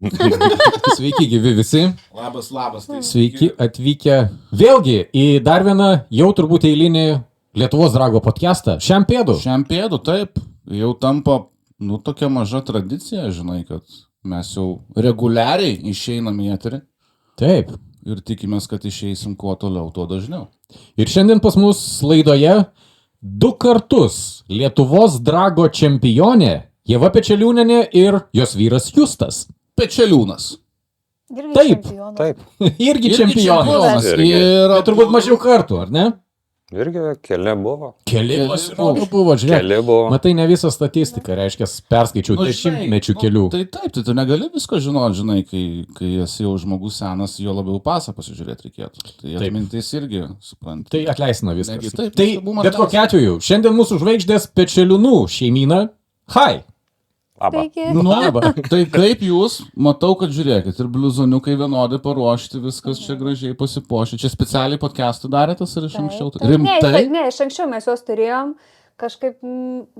Sveiki, gyvi visi. Labas. Tai Sveiki atvykę vėlgi į dar vieną jau turbūt eilinį Lietuvos Drago podcastą. Šiam pėdu, taip. Jau tampa, tokia maža tradicija, žinai, kad mes jau reguliariai išeinam į eterį. Taip. Ir tikimės, kad išeisim kuo toliau, tuo dažniau. Ir šiandien pas mus laidoje 2 kartus Lietuvos Drago čempionė Ieva Pečeliūnienė ir jos vyras Justas. Pečeliūnas. Taip. Irgi čempionas. Ir turbūt mažiau kartų, ar ne? Irgi keli buvo. Keli buvo, žiūrėk. Keli buvo. Matai, ne visą statistiką, reiškia, perskaičiau 10 kelių. Tai taip, tai tu negali visko žinoti, žinai, kai esi jau žmogus senas, jo labiau pasą pasižiūrėti reikėtų. Tai atmintis irgi, supranti. Tai atleisina viskas. Negi, taip, tai bet kokiu atveju, šiandien mūsų žvaigždės Pečeliūnų šeimyna. Hai! Labą. Labą. Tai kaip jūs, matau, kad žiūrėkit, ir bliuzoniukai vienodai paruošti, viskas čia gražiai pasipuošę. Čia specialiai podcastų darėtas ar iš anksčiau? Rimtai? Ne, iš anksčiau mes juos turėjom. Kažkaip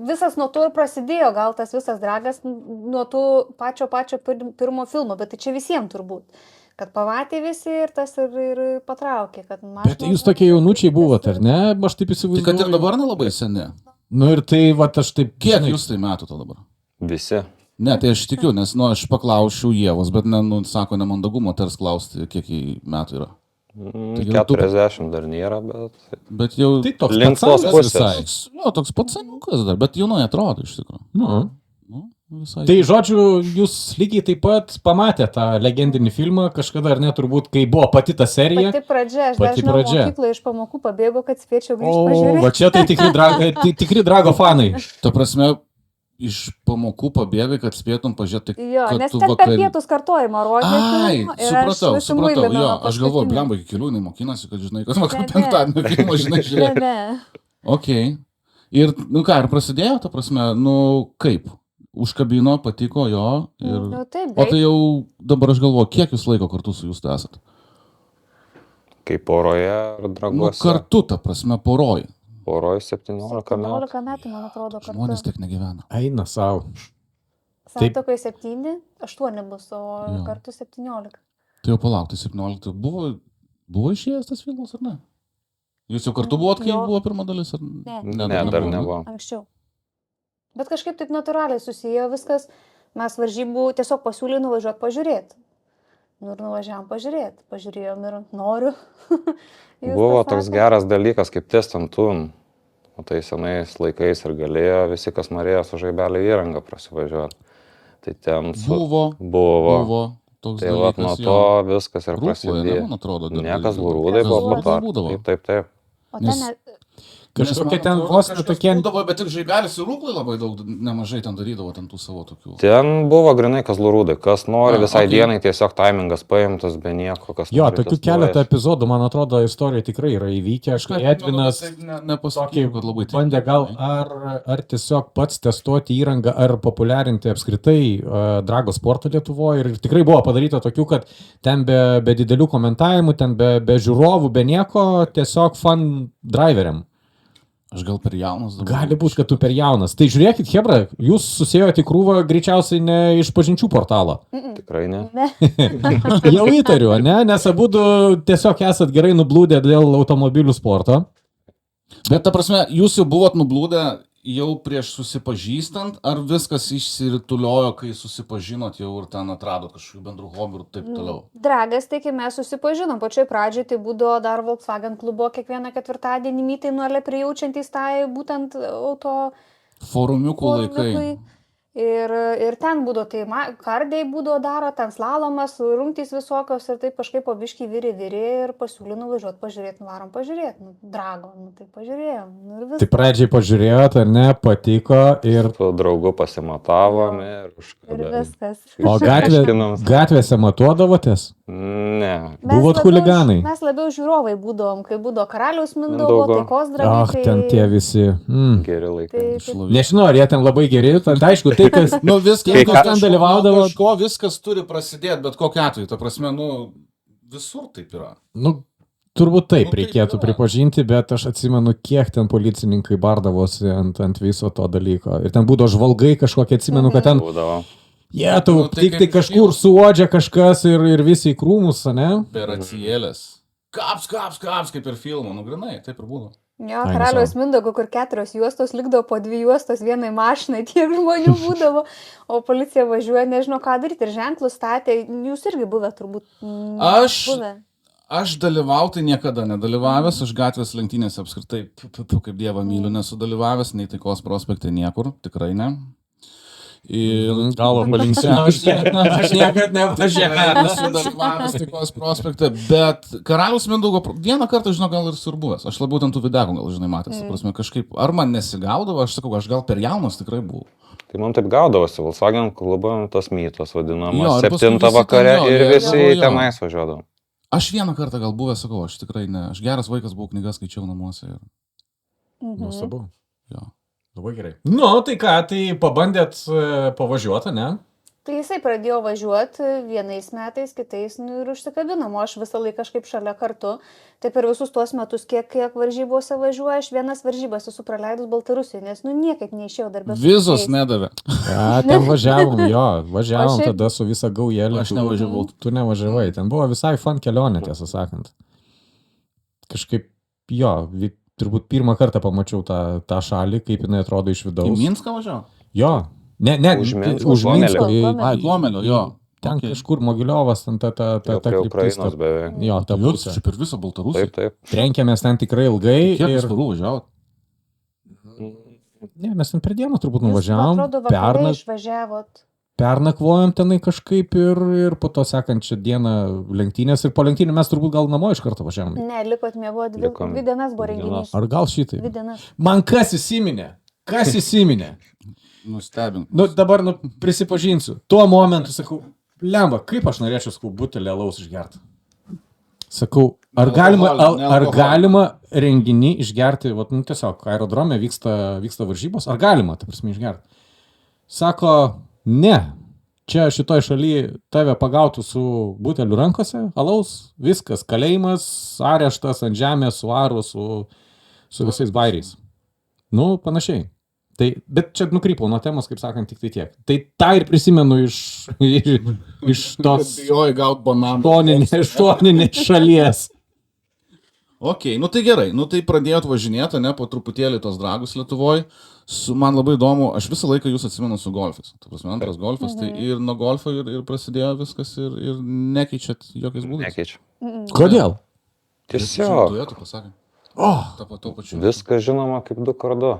visas nuo to ir prasidėjo, gal tas visas dragas nuo to pačio pirmo filmo, bet tai čia visiems turbūt. Kad pamatė visi ir tas ir patraukė. Bet jūs tokie jaunučiai buvote, ar ne? Aš taip įsivaizduoju. Tai kad ir dabar nelabai seni. Ir tai, aš taip... Kiek jūs tai metų to dabar? Visi. Ne, tai aš tikiu, nes, aš paklausiu Ievos, bet, sako, nemandagumo tars klausti, kiek į metų yra. 40 dar nėra, bet... Bet jau... Tai toks link tos pusės. Toks pats senukas dar, bet jaunai atrodo iš tikrųjų. Visai. Tai, žodžiu, jūs lygiai taip pat pamatė tą legendinį filmą kažkada, ar ne, turbūt, kai buvo pati ta serija. Pati pradžia, aš dažnai mokyklą iš pamokų pabėgau, kad spėčiau grįžti pažiūrėti. Va čia tai tikri Drago fanai. Ta prasme, iš pamokų pabėgai, kad spėtum pažiūrėti, jo, nes ten per pietus kartojimą rodė. Supratau, jo, aš galvoju, blemba, iki kelių jinai mokinasi, kad žinai, kad vakar penktadienio filmą, žinai, žiūrėk. Ok. Ir, ir prasidėjo, ta prasme, kaip? Užkabino, patiko jo. Ir... O tai jau dabar aš galvoju, kiek jūs laiko kartu su jūs esat? Kaip poroje ar draguose? Kartu, ta prasme, poroje. Poroje 17 metų. 17 metų, man atrodo, kartu. Žmonės tiek negyvena. Eina savo. Santuokoje 7, 8 bus, o kartu 17. Tai jau palauk, tai 17. Buvo išėjęs tas filmas, ar ne? Jūs jau kartu buvot, kai buvo pirma dalis, ar ne? Ne, dar nebuvo. Anksčiau. Bet kažkaip taip natūraliai susiję viskas. Mes varžybų tiesiog pasiūlė nuvažiuoti pažiūrėti. Ir nuvažiavam pažiūrėti. Pažiūrėjom ir noriu. Buvo toks geras dalykas kaip testantun. O tai senais laikais ir galėjo visi, kas norėjo su žaibelio įrangą prasivažiuoti. Tai ten buvo. Tai vat nuo to viskas ir prasidėjo. Man atrodo. Niekas Lurūdai buvo patar. Taip. O ten kažkokie ten vos tokie... Būdavo, bet ir žaibelis ir rūklai labai daug, nemažai ten darydavo ten tų savo tokių. Ten buvo grinai Kazlų Rūdai, kas nori visai dienai tiesiog taimingas paimtas be nieko, kas jo, tokių keletą epizodų, man atrodo, istorija tikrai yra įvykę. Aš kai Edvinas bandė gal ar tiesiog pats testuoti įrangą, ar populiarinti apskritai Drago sportą Lietuvoje. Ir tikrai buvo padaryta tokių, kad ten be didelių komentavimų, ten be žiūrovų, be nieko, tiesiog fan driveriam. Aš gal per jaunas dabar. Gali būti, kad tu per jaunas. Tai žiūrėkit, Hebra, jūs susėjote į krūvą greičiausiai ne iš pažinčių portalo. Tikrai ne. Jau įtariu, ne? Nes abudu tiesiog esat gerai nublūdę dėl automobilių sporto. Bet ta prasme, jūs jau buvot nublūdę jau prieš susipažįstant, ar viskas išsirituliojo, kai susipažinot jau ir ten atradot kažkokių bendrų hobių ir taip toliau? Dragas, tai kai mes susipažinom, pačioj pradžioj tai būdavo dar Volkswagen klubo kiekvieną ketvirtadienį mytai nuolė prijaučiantys tai būtent auto forumiukų laikai. Ir ten būdavo, tai kardai būdavo daro, ten slalomas, rungtys visokios ir taip kažkaip po biškį vyri ir pasiūlė nuvažiuoti pažiūrėti, varom pažiūrėti, Drago, tai pažiūrėjom. Tai pradžiai pažiūrėjot, ar ne, patiko ir... Su draugu pasimatavome ir užkabėm. Ir viskas. O gatvėse matuodavotės? Ne. Buvot huliganai? Mes labiau žiūrovai būdavom, kai būdavo Karaliaus Mindaugo, taikos dragai. Ten tie visi. Geri laikai. Nežinau, ar jie ten labai geri, tai aišku, tai kas, viskas ten dalyvaudavo. Kažko viskas turi prasidėti, bet kokiu atveju, ta prasme, visur taip yra. Turbūt taip reikėtų pripažinti, bet aš atsimenu, kiek ten policininkai bardavosi ant viso to dalyko. Ir ten būdavo žvalgai kažkokie, atsimenu, kad ten Jėtų, Nu, tai tik tai kaip kažkur suodžia kažkas ir visi į krūmus, ne? Per atsijėlės. Kaps, kaip ir filmo, nu grinai, taip ir būdavo. Jo, Ai, karaliaus nesąmonė. Mindaugo, kur 4 juostos likdavo po 2 juostos vienai mašinai, tiek žmonių būdavo, o policija važiuoja, nežinau ką daryti, ir ženklus statė, jūs irgi buvę turbūt. Buvę. Aš dalyvauti niekada nedalyvavęs, aš gatvės lenktynėse apskritai, kaip dievą myliu, nesu dalyvavęs, nei Taikos prospekte niekur, tikrai ne. Ir Galvo palinksė. Aš niekad nevažiavęs. nesu dalyvavęs Taikos prospekte, bet Karaliaus Mindaugo vieną kartą, žinau, gal ir surbuvęs. Aš labiau ten tų videkų gal, žinai, matęs, prasme, kažkaip, ar man nesigaudavo, aš sakau, aš gal per jaunas tikrai buvau. Tai man taip gaudavosi, Volkswagen klubo tas mytas Jo, vadinamas, ir paskui 7 visi vakare ten, jo, ir jie- visi jo. tenais važiuodavo. Aš vieną kartą gal buvęs, sakau, aš tikrai ne. Aš geras vaikas buvau, knygas skaičiau namuose ir Nuostabu. jo. Labai gerai. Nu, tai ką, tai pabandėt pavažiuoti, ne? Tai jisai pradėjo važiuoti vienais metais, kitais ir užsikabinam, o aš visą laiką kažkaip šalia kartu. Tai per visus tuos metus, kiek varžybose važiuoju, aš vienas varžybas esu praleidus Baltarusijoje, nes niekaip neišėjau darbę. Vizos nedavė. Ja, ten važiavom, jo, važiavom O šiaip- tada su visa gaujėlė. Aš nevažiavau. Tu nevažiavai, ten buvo visai fun kelionė, tiesą sakant. Kažkaip, jo, turbūt pirmą kartą pamačiau tą šalį, kaip jinai atrodo iš Į vidaus. Minską važiavo? Jo, ne, Už Minsko, už Minsko. Gomelio. Ai, Gomelio, jo. Ten Okay. kažkur Mogiliovas, ten ta Jau prie kryptis. Ukrainos beveik. Jo, ta Jūs pusė. čia per visą Baltarusiją. Taip, taip. Trenkėmės ten tikrai ilgai. Kiek jūs Ir... varų važiavot? Ne, mes ten per dieną turbūt Jūs, nuvažiavom. atrodo, vakarai išvažiavot. Pernakvojom tenai kažkaip ir po to sekančią dieną lenktynės. Ir po lenktynių mes turbūt gal namo iš karto važiavom. Ne, likot mėgoti, Likom 2 dienas buvo dvi renginys. Ar gal šitai? 2 dienas. Man kas įsiminė? Kas įsiminė? Nustebink. Nu, dabar prisipažinsiu. Tuo momentu sakau, lemba, kaip aš norėčiau, sakau, butelį alaus išgerti. Sakau, ar Nealkoholinį. galima renginį išgerti, vat, nu, tiesiog aerodrome vyksta varžybos, ar galima, ta prasme, išgerti? Sako, ne, čia šitoj šaly tave pagautų su buteliu rankose, alaus, viskas, kalėjimas, areštas ant žemės, suvaru, su visais bairiais. Nu, panašiai. Tai, bet čia nukrypau nuo temos, kaip sakant, tik tai tiek. Tai tą ir prisimenu iš tos Bijojai gaut bananų. šoninės šalies. Ok, nu tai gerai, nu tai pradėjot važinėti, ne, po truputėlį tos dragus Lietuvoje. Man labai įdomu, aš visą laiką jūs atsimenu su golfais. Tai prasme, antras golfas, tai ir nuo golfo ir prasidėjo viskas ir nekeičiat jokiais būdais. Nekeičiu. Kodėl? Tiesiog Duetų pasakė. O, Tuo pačiu. viskas žinoma kaip 2x2.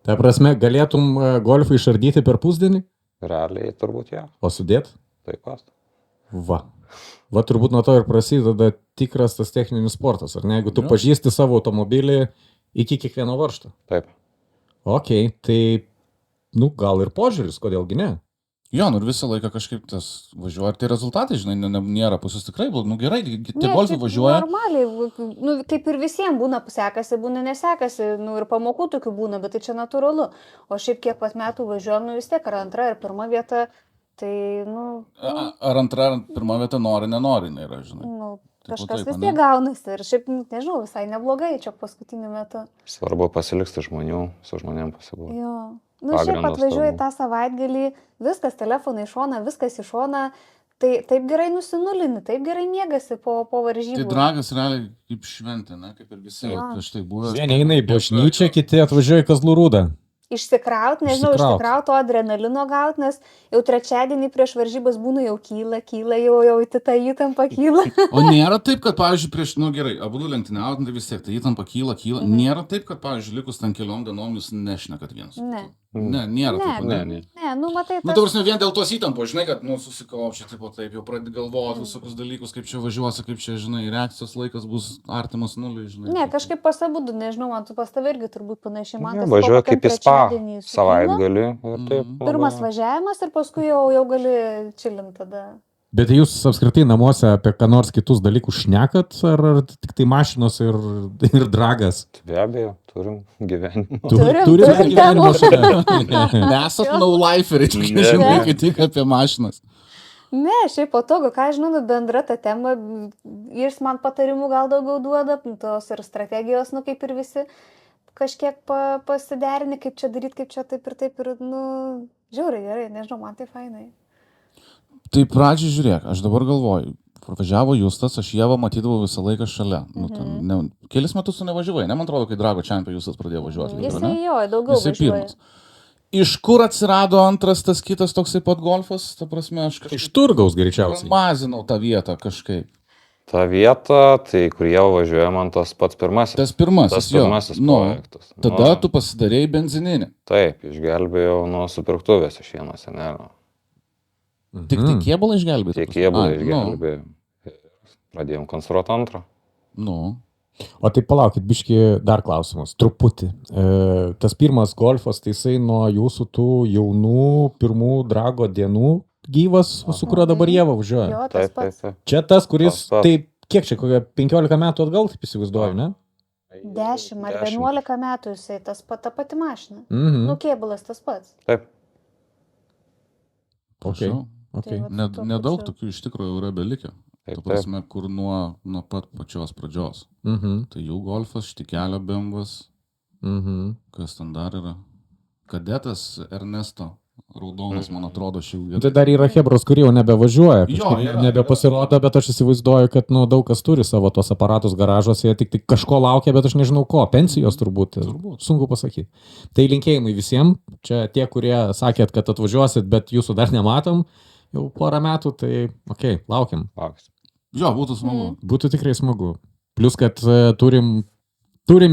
ta prasme, galėtum golfą išardyti per pusdienį, Realiai turbūt jo. o sudėt? Taikos. Va. Va turbūt nuo to ir prasideda tikras tas techninis sportas, ar ne? Jeigu tu Jo. pažįsti savo automobilį iki kiekvieno varžto. Taip. Ok, tai, nu, gal ir požiūris, kodėlgi ne? Jo, nu ir visą laiką kažkaip tas važiuoja. Ir tai rezultatai, žinai, nėra pusius tikrai, nu gerai, tie Ne, golfai šiaip važiuoja. Normaliai, nu, kaip ir visiems būna, sekasi, būna nesekasi, nu ir pamokų tokių būna, bet tai čia natūralu. O šiaip kiek pat metų važiuojam, nu vis tiek ar antra, ar pirma vieta, tai, nu, Ar antra, ar pirma vieta nori, nenori, yra, žinai. nu Taip, kažkas taip, vis ane? tiek gaunasi ir šiaip, nežinau, visai neblogai čia paskutiniu metu. Svarbu pasilikti žmonių, su žmonėm pasibūti. Jo. Nu, šiaip Pagrindas atvažiuoji turbūt. tą savaitgalį, viskas, telefonai iš šona, viskas iš šona, tai taip gerai nusinulini, taip gerai miegasi po Tai varžybų. dragas realiai kaip šventė, ne, kaip ir visi Jo. prieš tai buvę. Vieni eina į bažnyčią, kiti atvažiuoja į Kazlų Rūdą. Išsikraut, nežinau, Išsikraut. išsikraut to adrenalino gaut, nes jau trečiadienį prieš varžybas būna jau kyla, jau į tą įtampą kyla. O nėra taip, kad, pavyzdžiui, prieš, nu gerai, abu lenktyniaujant, tai vis tiek, tai įtampa kyla. Nėra taip, kad, pavyzdžiui, likus ten keliom dienom jūs nešnekat vienas. su Ne. kitu? Ne, nėra taip. Ne, Ne. ne. Ne, nu matai, Nu, ta prasme, vien dėl tos įtampos, žinai, kad, nu, susikaučia, taip, taip, jau pradedi galvoti visokius dalykus, kaip čia važiuosi, kaip čia, žinai, reakcijos laikas bus artimas nuliui, žinai. Ne, kažkaip pasabudu, nežinau, man tu pas tave irgi turbūt panašiai. Man Jo, tas važiuoja kokiam kaip į spa trečiadienį sukyla. savaitgalį. Ir taip. Pirmas labai- važiavimas ir paskui jau gali čilint tada. Bet jūs apskritai namuose apie ką nors kitus dalykus šnekat, ar tik tai mašinos ir dragas? Be abejo, turim gyvenimą. Turim gyvenimo temų. šalia. Nesat no-liferiai, tokie Ne, žinai, ne. tik apie mašinas. Ne, šiaip patogu, ką aš žinau, nu, bendra ta tema, jis man patarimų gal daugiau duoda, tos ir strategijos, nu kaip ir visi, kažkiek pasiderini, kaip čia daryti, kaip čia taip ir, nu, žiauriai gerai, nežinau, man tai fainai. Tai pradžiai žiūrėk, aš dabar galvoju, važiavo Justas, aš Ievą matydavau visą laiką šalia. Kelis metus tu nevažiavai, ne, man atrodo, kai Drago Čempė Justas pradėjo važiuoti. Jisai jo, daugiau važiuoja. Iš kur atsirado antras tas kitas toksai pat golfas, ta prasme, aš Iš Turgaus greičiausiai. mazinau tą vietą kažkaip. Ta vieta, tai kur jau važiuoja man tas pats pirmasis. Tas pirmasis projektas. Tada tu pasidarėjai benzininį. Taip, išgelbėjau nuo supirktuvės iš vieno senelio. Tik kėbulą išgelbėjai? Tik kėbulą išgelbėjau. Pradėjom konstruoti antrą. O tai palaukit, biški, dar klausimas, truputį. Tas pirmas golfas, tai jisai nuo jūsų tų jaunų pirmų Drago dienų gyvas, su kuriuo dabar Ieva važiuoja. Taip. Čia tas, kuris, tai kiek čia, kokia 15 metų atgal, taip įsivaizduoju, ne? 10 ar 11 metų jisai, ta pati mašina. Kėbulas tas pats. Taip. Okay. Nedaug tokių iš tikrųjų yra belikę. Ta prasme, kur nuo pat pačios pradžios. Tai jų golfas, Štikelio bembas. Kas ten dar yra? Kadetas Ernesto raudonas, man atrodo, šių. Tai dar yra hebros, kurie jau nebevažiuoja, nebepasirodo, bet aš įsivaizduoju, kad daug kas turi savo tos aparatus garažuose, jie tik kažko laukia, bet aš nežinau ko, pensijos turbūt. Sunku pasakyti. Tai linkėjimai visiems, čia tie, kurie sakėt, kad atvažiuosit, bet jūsų dar nematom jau porą metų, tai laukiam. Jo, būtų smagu. Būtų tikrai smagu. Plius, kad turim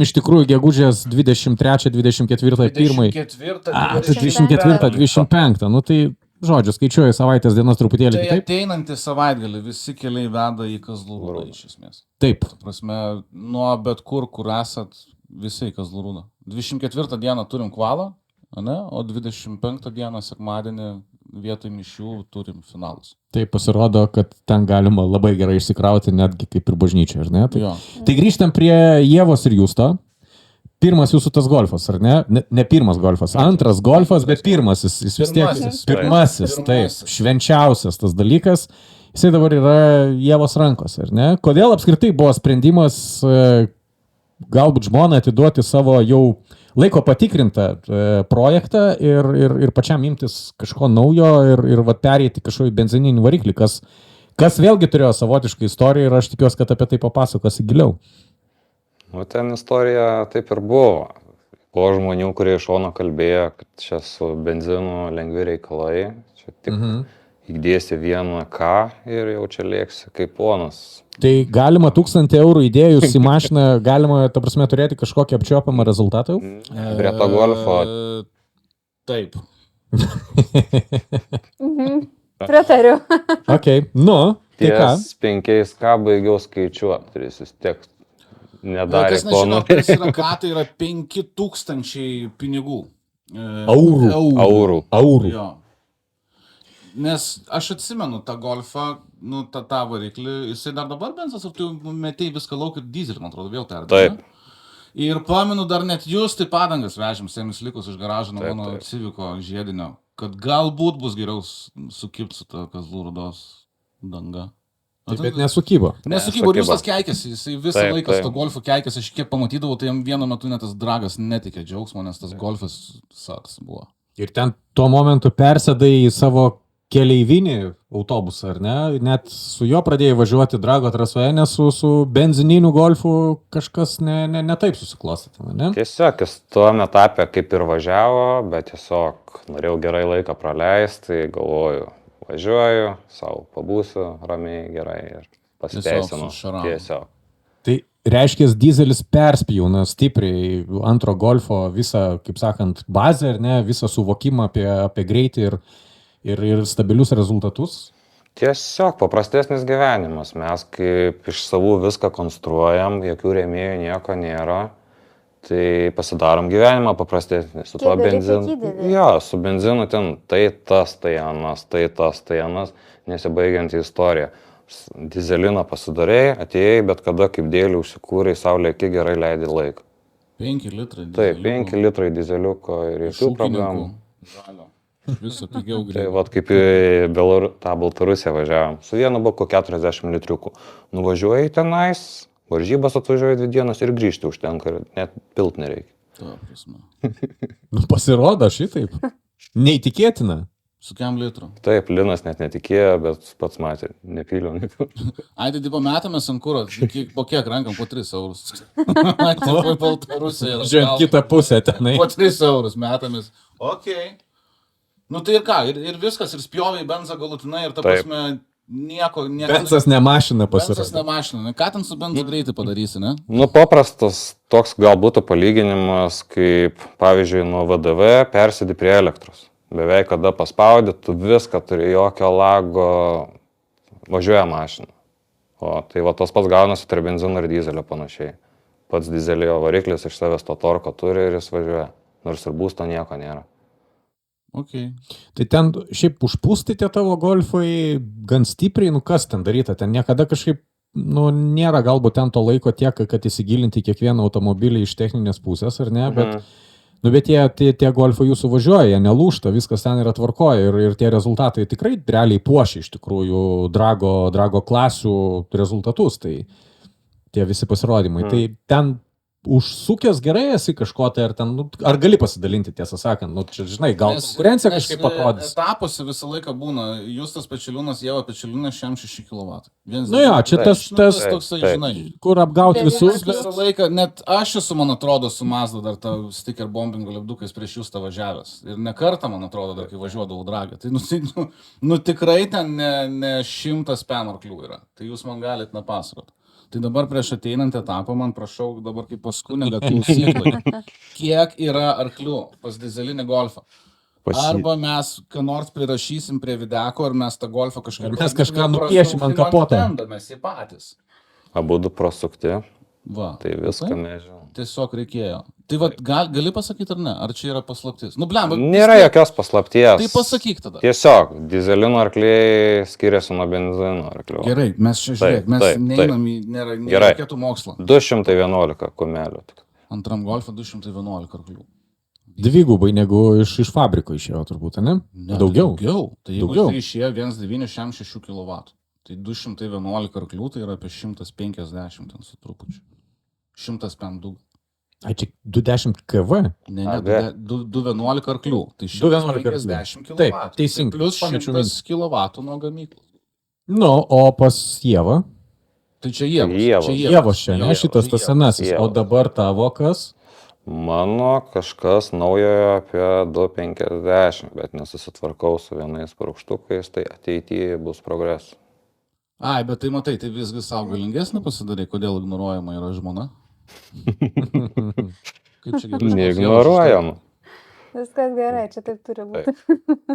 iš tikrųjų gegužės 23, 24, 1. 24, 25. Nu tai, žodžiu, skaičiuoju savaitės dienas truputėlį kitaip. Tai ateinantį savaitgalį visi keliai veda į Kazlų Rūdą iš esmės. Taip. Prasme, nuo bet kur esat, visi į Kazlų Rūdą. 24 dieną turim kvalą, ne? O 25 dieną sekmadienį vietoj mišių turim finalus. Tai pasirodo, kad ten galima labai gerai išsikrauti, netgi kaip ir bažnyčia, ar ne? Tai grįžtam prie Ievos ir Justo. Pirmas jūsų tas golfas, ar ne? Ne pirmas golfas, antras golfas, bet pirmasis. Jis vis tiek pirmasis, taip, švenčiausias tas dalykas. Jisai dabar yra Ievos rankos, ar ne? Kodėl apskritai buvo sprendimas galbūt žmoną atiduoti savo jau laiko patikrintą projektą ir pačiam imtis kažko naujo ir pereiti kažkokį benzininį variklį, kas vėlgi turėjo savotišką istoriją ir aš tikiuosi, kad apie tai papasakosi giliau. Ten istorija taip ir buvo. Buvo žmonių, kurie iš šono kalbėjo, kad čia su benzinu lengvi reikalai, čia tik įdėsi vieną ką ir jau čia lėksi kaip ponas. Tai galima 1000 eurų įdėjus į mašiną, galima, ta prasme, turėti kažkokį apčiuopiamą rezultatą? Greta golfo. Taip. Pritariu. Ties 5K baigiau skaičiuoti, tai jis vis tiek nedarė ko norėjo. Kas yra K, tai yra 5000 pinigų. Eurų. Jo. Nes aš atsimenu tą golfą, tą variklį, jisai dar dabar benzas, ar tu metei viską lauk ir dizelį, man atrodo, vėl perdė. Taip. Ir pamenu dar net jūs tai padangas vežėm, sėmis likus iš garažo nuo mano Civiko žiedinio, kad galbūt bus geriau sukibti su ta Kazlų Rūdos danga. Taip, bet nesukybo. Nesukybo, ir jūs tas keikėsi, jisai visą laiką su to golfu keikėsi, aš kiek pamatydavau, tai jam vienu metu net tas dragas netikė džiaugsmo, nes tas golfas saks buvo. Ir ten tuo momentu persėdai į savo keleivinį autobusą, ar ne? Net su juo pradėjai važiuoti Drago trasoje, nes su benzininiu golfu kažkas ne taip susiklostė, ne? Tiesiog jis tuo etapė kaip ir važiavo, bet tiesiog norėjau gerai laiką praleisti, tai galvoju, važiuoju, savo pabūsiu ramiai, gerai ir pasiteisinu. Tiesiog. Tai reiškia, dizelis perspjauna stipriai antro golfo visą, kaip sakant, bazę, ar ne? Visą suvokimą apie greitį ir stabilius rezultatus? Tiesiog paprastesnis gyvenimas. Mes kaip iš savų viską konstruojam, jokių rėmėjų nieko nėra, tai pasidarom gyvenimą paprastesnį. Su tuo benzinu. Jo, su benzinu ten tai tas, tai anas, nesibaigianti istorija. Dizeliną pasidarėjai, atėjai, bet kada kaip dėlį užsikūrei, saulė iki gerai leidai laiką. 5 litrai dizeliuko. Taip, 5 litrai dizeliuko ir jokių problemų. Viso pigiau greitai. Tai vat kaip į tą Baltarusiją važiavom. Su vienu baku 40 litriukų. Nuvažiuoji tenais, varžybas atvažiuoji 2 dienas ir grįžti užtenka, net pilt nereikia. Ta prasme. Pasirodo šitaip. Neįtikėtina. Su kiam litru? Taip, Linas net netikėjo, bet pats matė, nepyliau. Ai, tai tipo metamės ant kuro, po kiek rankam, po 3 eurus. Ai, tipo į Baltarusiją. Žiūrėt kitą pusę tenai. Po 3 eurus metamės. Okei. Nu tai ir ką, ir viskas, ir spjovė į benzą galutinai, ir ta prasme nieko. Benzas ne mašina pasirodė. Benzas ne mašina. Ką ten su benzu greitai padarysi, ne? Nu, paprastas toks galbūt palyginimas, kaip pavyzdžiui nuo VDV persėdi prie elektros. Beveik kada paspaudė, tu viską turi, jokio lago, važiuoja mašina. O tai va tos pats gaunasi tarp benzino ir dizelio panašiai. Pats dizelio variklis iš savęs to torko turi ir jis važiuoja. Nors ir būsto nieko nėra. Okay. Tai ten šiaip užpūsti tie tavo golfai gan stipriai, nu kas ten daryta, ten niekada kažkaip, nu nėra galbūt ten to laiko tiek, kad įsigilinti kiekvieną automobilį iš techninės pusės, ar ne, bet tie golfai jūsų važiuoja, jie nelūžta, viskas ten yra tvarkoja ir tie rezultatai tikrai realiai puošia iš tikrųjų drago klasių rezultatus, tai tie visi pasirodymai. Tai ten užsukęs gerai esi kažko tai, ar ten, nu, ar gali pasidalinti, tiesą sakant, nu, čia, žinai, gal konkurencija kažkaip atrodys. Etapuose visą laiką būna, Justas Pečeliūnas, Ieva Pečeliūnas, šiam 6 kW. Nu jo, čia tas toksai, žinai, kur apgauti visus. Visą laiką, net aš esu, man atrodo, su Mazda dar tą sticker bombingo lipdukais prieš Justą važiavęs. Ir ne kartą, man atrodo, dar kai važiuodavau dragą. Tai, nu tikrai ten ne 100 penarklių yra. Tai jūs man galit nepasakot. Tai dabar prieš ateinant etapą, man prašau, dabar kaip paskunigą klausyklai, kiek yra arklių pas dizelinį golfą? Arba mes ką nors prirašysim prie videko, ar mes tą golfą kažkaip... Mes kažką nupiešim ant kapoto. Mes jį patys. Abudu prasukti. Va. Tai viską nežinau. Tiesiog reikėjo. Tai va, gali pasakyti ar ne? Ar čia yra paslaptis? Nu, blemba. Nėra jokios paslapties. Tai pasakyk tada. Tiesiog, dizelino arkliai skiriasi nuo benzino arklių. Gerai, mes čia žiūrėk, mes neinam į nereikėtų mokslą. 211 kumelių. Antram golfą 211 arklių. Dvigubai negu iš fabriko išėjo turbūt, ne? Daugiau. Tai jeigu tai išėjo 1,966 kW. Tai 211 arklių, tai yra apie 150 ten su trupučiu. 100 pendų. Ai, čia 210 kV? Ne, 211 arklių. Tai 150 kW. Taip, teisingai. Plius 100 kW nuo gamyklos. Nu, o pas Ievą? Tai čia Ievos. Ievos čia, ne? Šitas tas senasis. O dabar tavo kas? Mano kažkas naujojo apie 250, bet nesusitvarkau su vienais purkštukais, tai ateityje bus progres. Ai, bet tai matai, tai visgi savo galingesnį pasidarai, kodėl ignoruojama yra žmona? Kaip čia gerai? Neignoruojama. Viskas gerai, čia taip turi būti.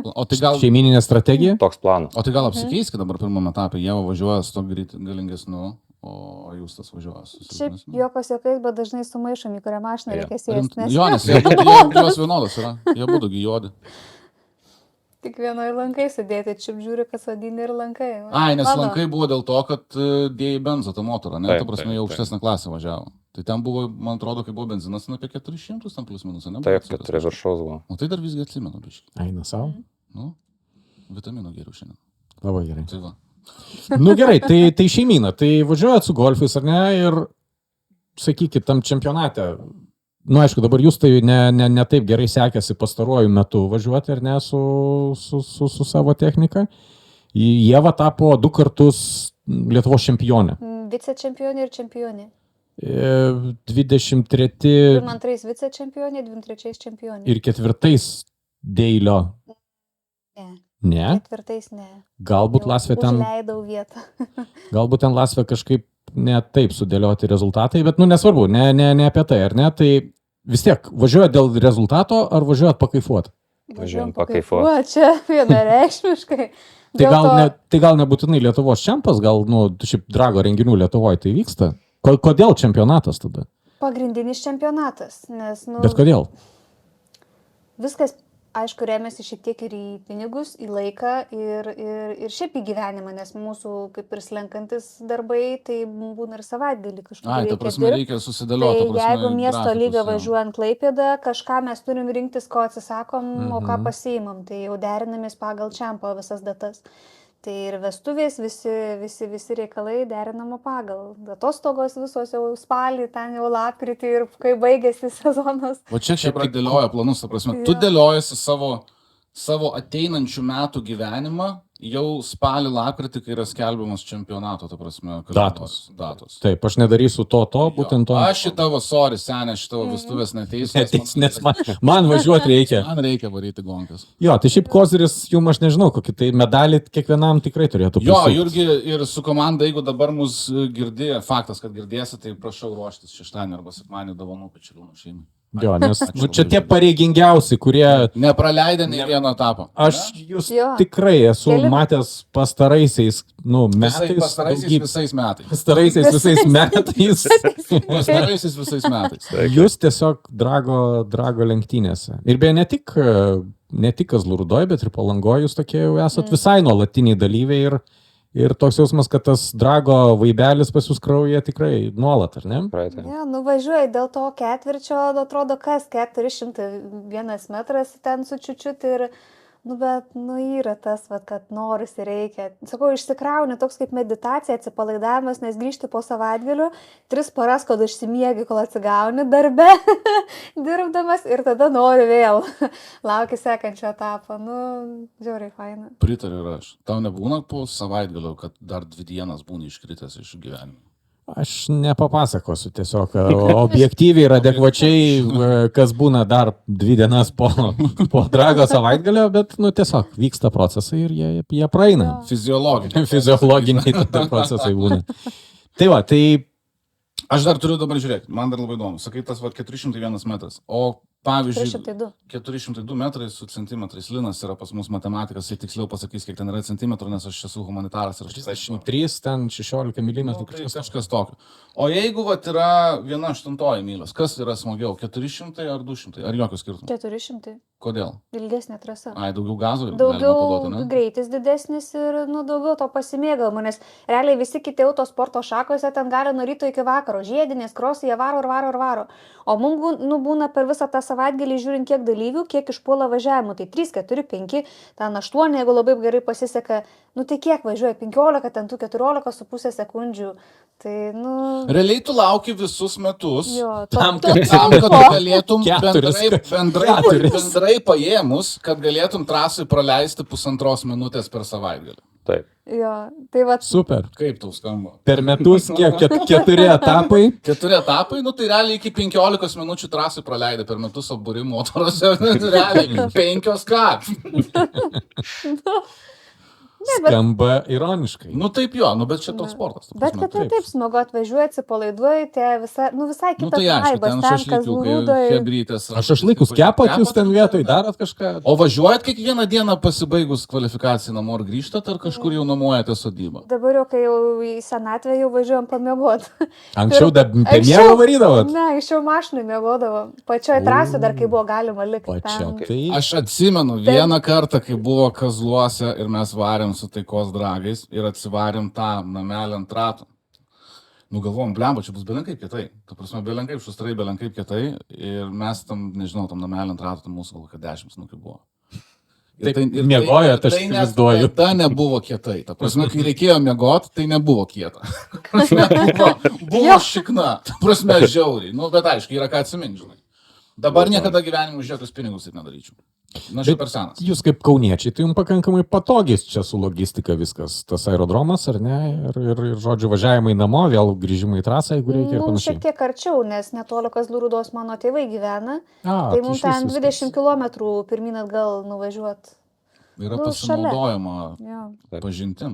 O tai gal... Šeimininė strategija? Toks planas. O tai gal apsikeiskit dabar pirmame etape, Ieva važiuoja su to galingesniu, o Justas važiuoja su Šiaip juokos juokais, bet dažnai sumaišom, į kurią mašiną reikia sėsti. Jo, nes jos vienodas yra, jie būtų gyjodi. Tik vienoje lankai sudėti, čiap žiūri, kas vadini ir lankai. Ai, nes lankai buvo dėl to, kad dėjai benzą tą motorą, ne? Ta prasme, jau aukštesnę klasę važiavo. Tai ten buvo, man atrodo, kai buvo benzinas, apie 400 ten plus minus, ne? Taip, 4 viršaus buvo. O tai dar visgi atsimenu, biškai. Eina savo. Nu, vitaminų geriau šiandien. Labai gerai. Tai va. Nu gerai, tai šeimyna, tai važiuojat su golfais, ar ne? Ir sakykit, tam čempionate, nu aišku, dabar jūs tai ne taip gerai sekėsi pastaruoju metu važiuoti, ar ne, su savo technika. Ieva tapo 2 kartus Lietuvos čempionė. Vicečempionė ir čempionė. 23. 22 vicečempionė, 23 čempionė. Ir 4 Deilio. Ne? 4 ne. Galbūt Laisvė ten... Užleidau vietą. Galbūt ten Laisvė kažkaip ne taip sudėlioti rezultatai, bet, nu, nesvarbu, ne apie tai, ar ne? Tai vis tiek, važiuojat dėl rezultato, ar važiuojat pakaifuoti? Važiuojam pakaifuoti. Čia vienareikšmiškai. Tai gal nebūtinai Lietuvos čempas, gal, nu, šiaip drago renginių Lietuvoje tai vyksta? Kodėl čempionatas tada? Pagrindinis čempionatas, nes, nu... Bet kodėl? Viskas, aišku, remiasi šiek tiek ir į pinigus, į laiką ir šiaip į gyvenimą, nes mūsų kaip ir slenkantis darbai, tai būna ir savaitgalį kažkur. Ai, ta prasme, reikia susidėlioti. Tai jeigu miesto lygą važiuojant Klaipėdą, kažką mes turim rinktis, ko atsisakom, o ką pasiimam, tai jau derinamės pagal čempo visas datas. Tai ir vestuvės, visi reikalai derinama pagal. Atostogos visos jau spalį, ten jau lapkritį ir kai baigėsi sezonas. O čia šiaip dėlioja planus, ta prasme. Tu dėliojasi savo savo ateinančių metų gyvenimą jau spalį, lapkritį, kai yra skelbiamas čempionato, ta prasme, Datos. datos. Taip, aš nedarysiu to, būtent to. Aš į tavo sorry, senė, šitavo vestuvės neteisiu. Nes man važiuoti reikia. Man reikia varyti gonkas. Jo, tai šiaip koziris, jum aš nežinau, kokį tai medalį kiekvienam tikrai turėtų Jo, prisukti. Jurgi ir su komanda, jeigu dabar mus girdėjo, faktas, kad girdėsi, tai prašau ruoštis šeštadienį arba sekmadienį dovanų Pečeliūnų šeimai. Jo, nes čia tie pareigingiausi, kurie... Nepraleidę nei vieno etapo. Aš jūs Jo. tikrai esu matęs pastaraisiais, metais. Visais metais. Pastaraisiais visais metais. Pastaraisiais visais metais. Jūs tiesiog drago lenktynėse. Ir beje, ne tik Kazlų Rūdoj, bet ir Palangoj jūs tokie jau esat visai nuolatiniai dalyviai ir toks jausmas, kad tas drago vaibelis pas jūs kraujyje tikrai nuolat, ar ne? Praeitą. Ja, nuvažiuoji dėl to ketvirčio, atrodo, kas 401 metras ten su čiučiut ir, bet, yra tas, kad norisi reikia. Sakau, išsikrauni toks kaip meditacija, atsipalaidavimas, nes grįžti po savaitgalių, 3 paras, kol išsimiegi, kol atsigauni darbe, dirbdamas ir tada nori vėl. Lauki sekančio etapo. Žiauriai faina. Pritariu ir aš. Tau nebūna po savaitgalio, kad dar 2 dienas būni iškritęs iš gyvenimo? Aš nepapasakosiu tiesiog objektyviai ir adekvačiai, kas būna dar 2 dienas po drago savaitgalio, bet tiesiog vyksta procesai ir jie praeina. Fiziologiniai tada procesai būna. Tai va, tai... Aš dar turiu dabar žiūrėti, man dar labai įdomu. Sakai, tas 401 metras. O pavyzdžiui, 402 metrai su centimetrais. Linas yra pas mus matematikas, jis tiksliau pasakys, kiek ten yra centimetrų, nes aš esu humanitaras. 3, ten 16 mm. Kažkas tokio. O jeigu yra 1/8 mylios, kas yra smagiau, 400 ar 200? Ar jokio skirtumo? 400. Kodėl? Ilgesnė trasa. Daugiau gazų? Daugiau greitis didesnis ir daugiau to pasimėgavimo, nes realiai visi kiti autosporto šakose ten gali nuo ryto iki vakaro. Žiedinės, krosai, jie varo. O mums būna per visą tą savaitgalį žiūrint kiek dalyvių, kiek išpuola važiavimų. Tai 3, 4, 5, ten 8, jeigu labai gerai pasiseka. Tai kiek važiuoja? 15, ten tų 14,5 sekundžių. Tai, Realiai tu lauki visus metus. Jo, tam, kad galėtum bendrai paėmus, kad galėtum trasui praleisti 1,5 minutės per savaitgalį. Taip. Jo, tai va. Super. Kaip tau skamba? Per metus kiek? 4 etapai? 4 etapai, tai realiai iki 15 minučių trasui praleidai per metus apbūrimų motoruose. Realiai 5 ką. Skamba ironiškai. Taip jo, bet čia toks sportas. Bet kad taip smagu atvažiuoji, atsipalaiduoji, visai kitas vaibas, ten Kazlų Rūdoj. Aš šašlykus kepat, jūs ten vietoj darot kažką? O važiuojat kiekvieną dieną pasibaigus kvalifikaciją namo ar grįžtat, ar kažkur jau nuomojate sodybą? Dabar jau, kai jau į senatvę jau važiuojam pamiegoti. Anksčiau be miego varydavot? Ne, anksčiau mašinai miegodavo. Pačioj trasoj dar, kai buvo galima likti. Aš atsimenu vieną kartą, kai buvo Kazluose ir mes varėm su taikos dragais ir atsivarėm tą namelį ant ratų. Galvom, blemba, čia bus belenkaip kietai. Ta prasme, belenkaip šustrai, belenkaip kietai. Ir mes tam namelį ant ratų, tam mūsų gal 10 snukių buvo. Ir miegojot, aš įsivaizduoju. Tai nebuvo kietai. Ta prasme, kai reikėjo miegoti, tai nebuvo kieta. Buvo šikna. Ta prasme, žiauriai. Bet aišku, yra ką atsiminti, žinai. Dabar niekada gyvenime už jokius pinigus taip nedaryčiau. Čia per senas. Jūs kaip kauniečiai, tai jums pakankamai patogiai čia su logistika viskas. Tas aerodromas, ar ne? Ir žodžiu, važiavimai namo, vėl grįžimai į trasą, jeigu reikia ir panašiai. Šiek tiek arčiau, nes netoli Kazlų Rūdos mano tėvai gyvena. Tai mums tai ten 20 km pirmyn atgal nuvažiuoti. Yra pasinaudojama pažintim.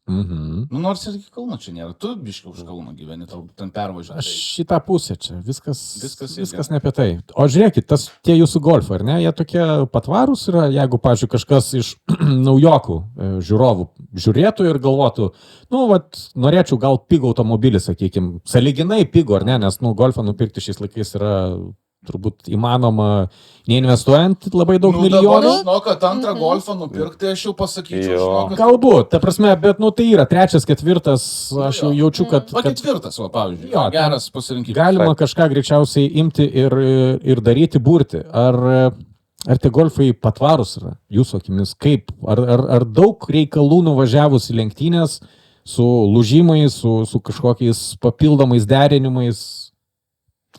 Nors ir iki Kauno čia nėra. Tu biškiai už Kauno gyveni, tau ten pervažiuoji. Aš šitą pusę čia, viskas ne apie tai. O žiūrėkit, tie jūsų golfai, ar ne, jie tokie patvarūs yra, jeigu, pavyzdžiui, kažkas iš naujokų žiūrovų žiūrėtų ir galvotų, norėčiau gal pigų automobilį, sakykime, sąlyginai pigų, ar ne, nes, golfą nupirkti šiais laikais yra turbūt įmanoma, neinvestuojant labai daug milijonų. Žinau, kad antrą golfą nupirkti, aš jau pasakyčiau. Galbūt, ta prasme, bet tai yra 3., 4, aš jau jaučiu, kad... O 4, pavyzdžiui, geras pasirinkimas. Galima kažką greičiausiai imti ir daryti, burti. Ar tie golfai patvarūs yra, jūsų akimis? Kaip? Ar daug reikalų nuvažiavus į lenktynės su lūžimais, su kažkokiais papildomais derinimais?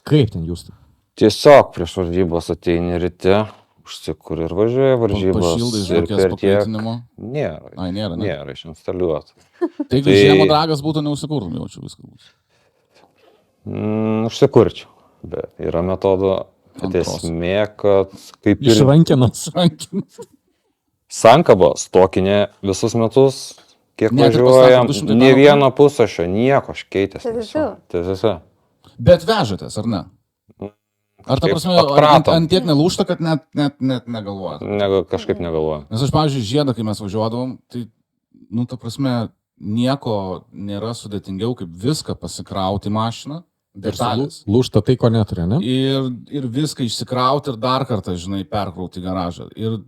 Kaip ten jūs? Tiesiog prieš varžybas ateini ryte, Užsikur ir važiuoja varžybos. Pašildai ir žvakės per tiek pakaitinimo. nėra. Ai, nėra, ne? Nėra išinstaliuota. Tai jeigu žiemo dragas būtų, neužsikurtum, jaučiu viską bus. Užsikurčiau. Bet yra metodo, kad esmė, kad kaip ir Išrankinas. sankabo stokinė visus metus, kiek Net ir važiuojam, pastatė 200 ne metų. vieno pusrašio, nieko aš keitęs. Tai Tiesa. Bet vežatės, ar ne? Ar ta Kažkaip prasme, atpratom. ant tiek nelūžta, kad net negalvojat? Kažkaip negalvoju. Nes aš, pavyzdžiui, žiedą, kai mes važiuodavom, tai, nu, ta prasme, nieko nėra sudėtingiau, kaip viską pasikrauti mašiną, detalės. Lūžta tai, ko neturi, ne? Ir viską išsikrauti ir dar kartą, žinai, perkrauti garažą. Ir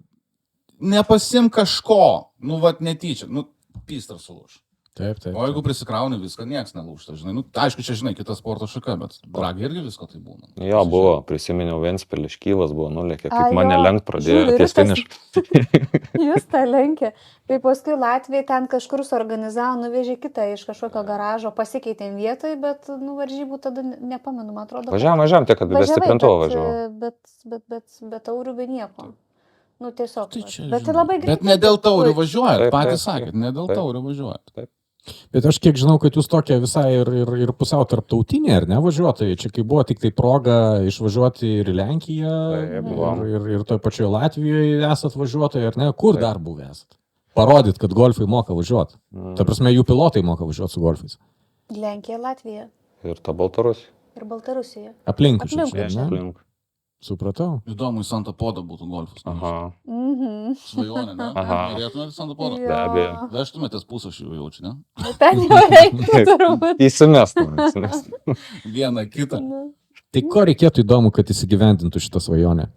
nepasim kažko, nu, vat netyčia, nu, pystras sulūž. Taip. O jeigu prisikrauni viską, nieks nelūžta, žinai. Nu, aišku, čia, žinai, kita sporto šaka, bet dragai irgi visko tai būna. Jo, buvo, prisiminiau, Ventspilį iškylas buvo, nulėkė, A, kaip mane jo. lenkt pradėjo Žiūriu, ties rytas. finišą. Jūs tą lenkė. Tai paskui Latvijai ten kažkur suorganizavo, nuvežė kitą iš kažkokio garažo, pasikeitėm vietoj, bet, nu, varžybų tada nepamenu, man atrodo. Važiavam, tik kad be stiprintuvo važiavam. Bet taurių be nieko. Nu, tiesiog. Tai čia, bet tai žinai. labai Bet ne dėl taurių važiuojat, Taip, patys taip, sakėt, ne dėl taip. taurių važiuojat. Bet aš kiek žinau, kad jūs tokie visai ir pusiau tarptautinė, ar ne, važiuotojai. Čia kai buvo tik tai proga išvažiuoti ir į Lenkiją, Taip, buvom. ir toj pačioje Latvijoje esat važiuotojai, ar ne? Kur dar buvę esat? Parodyt, kad golfai moka važiuoti. Ta prasme, jų pilotai moka važiuoti su golfais. Lenkija, Latvija Ir ta Baltarusija. ir Baltarusija. Aplinkui Aplinkui, čia, ne? Aplink. Supratau. Įdomu, į Santa Podą būtų golfas. Aha. Mhm. Svajonė, ne? Aha. Norėtumėte į Santa Podą? Be abejo. Vežtumėtės pusę šį jaučiu, ne? Ten jau reikia turbūt. Įsimestum. Vieną kitą. Tai ko reikėtų įdomu, kad įsigyvendintų šitą svajonę?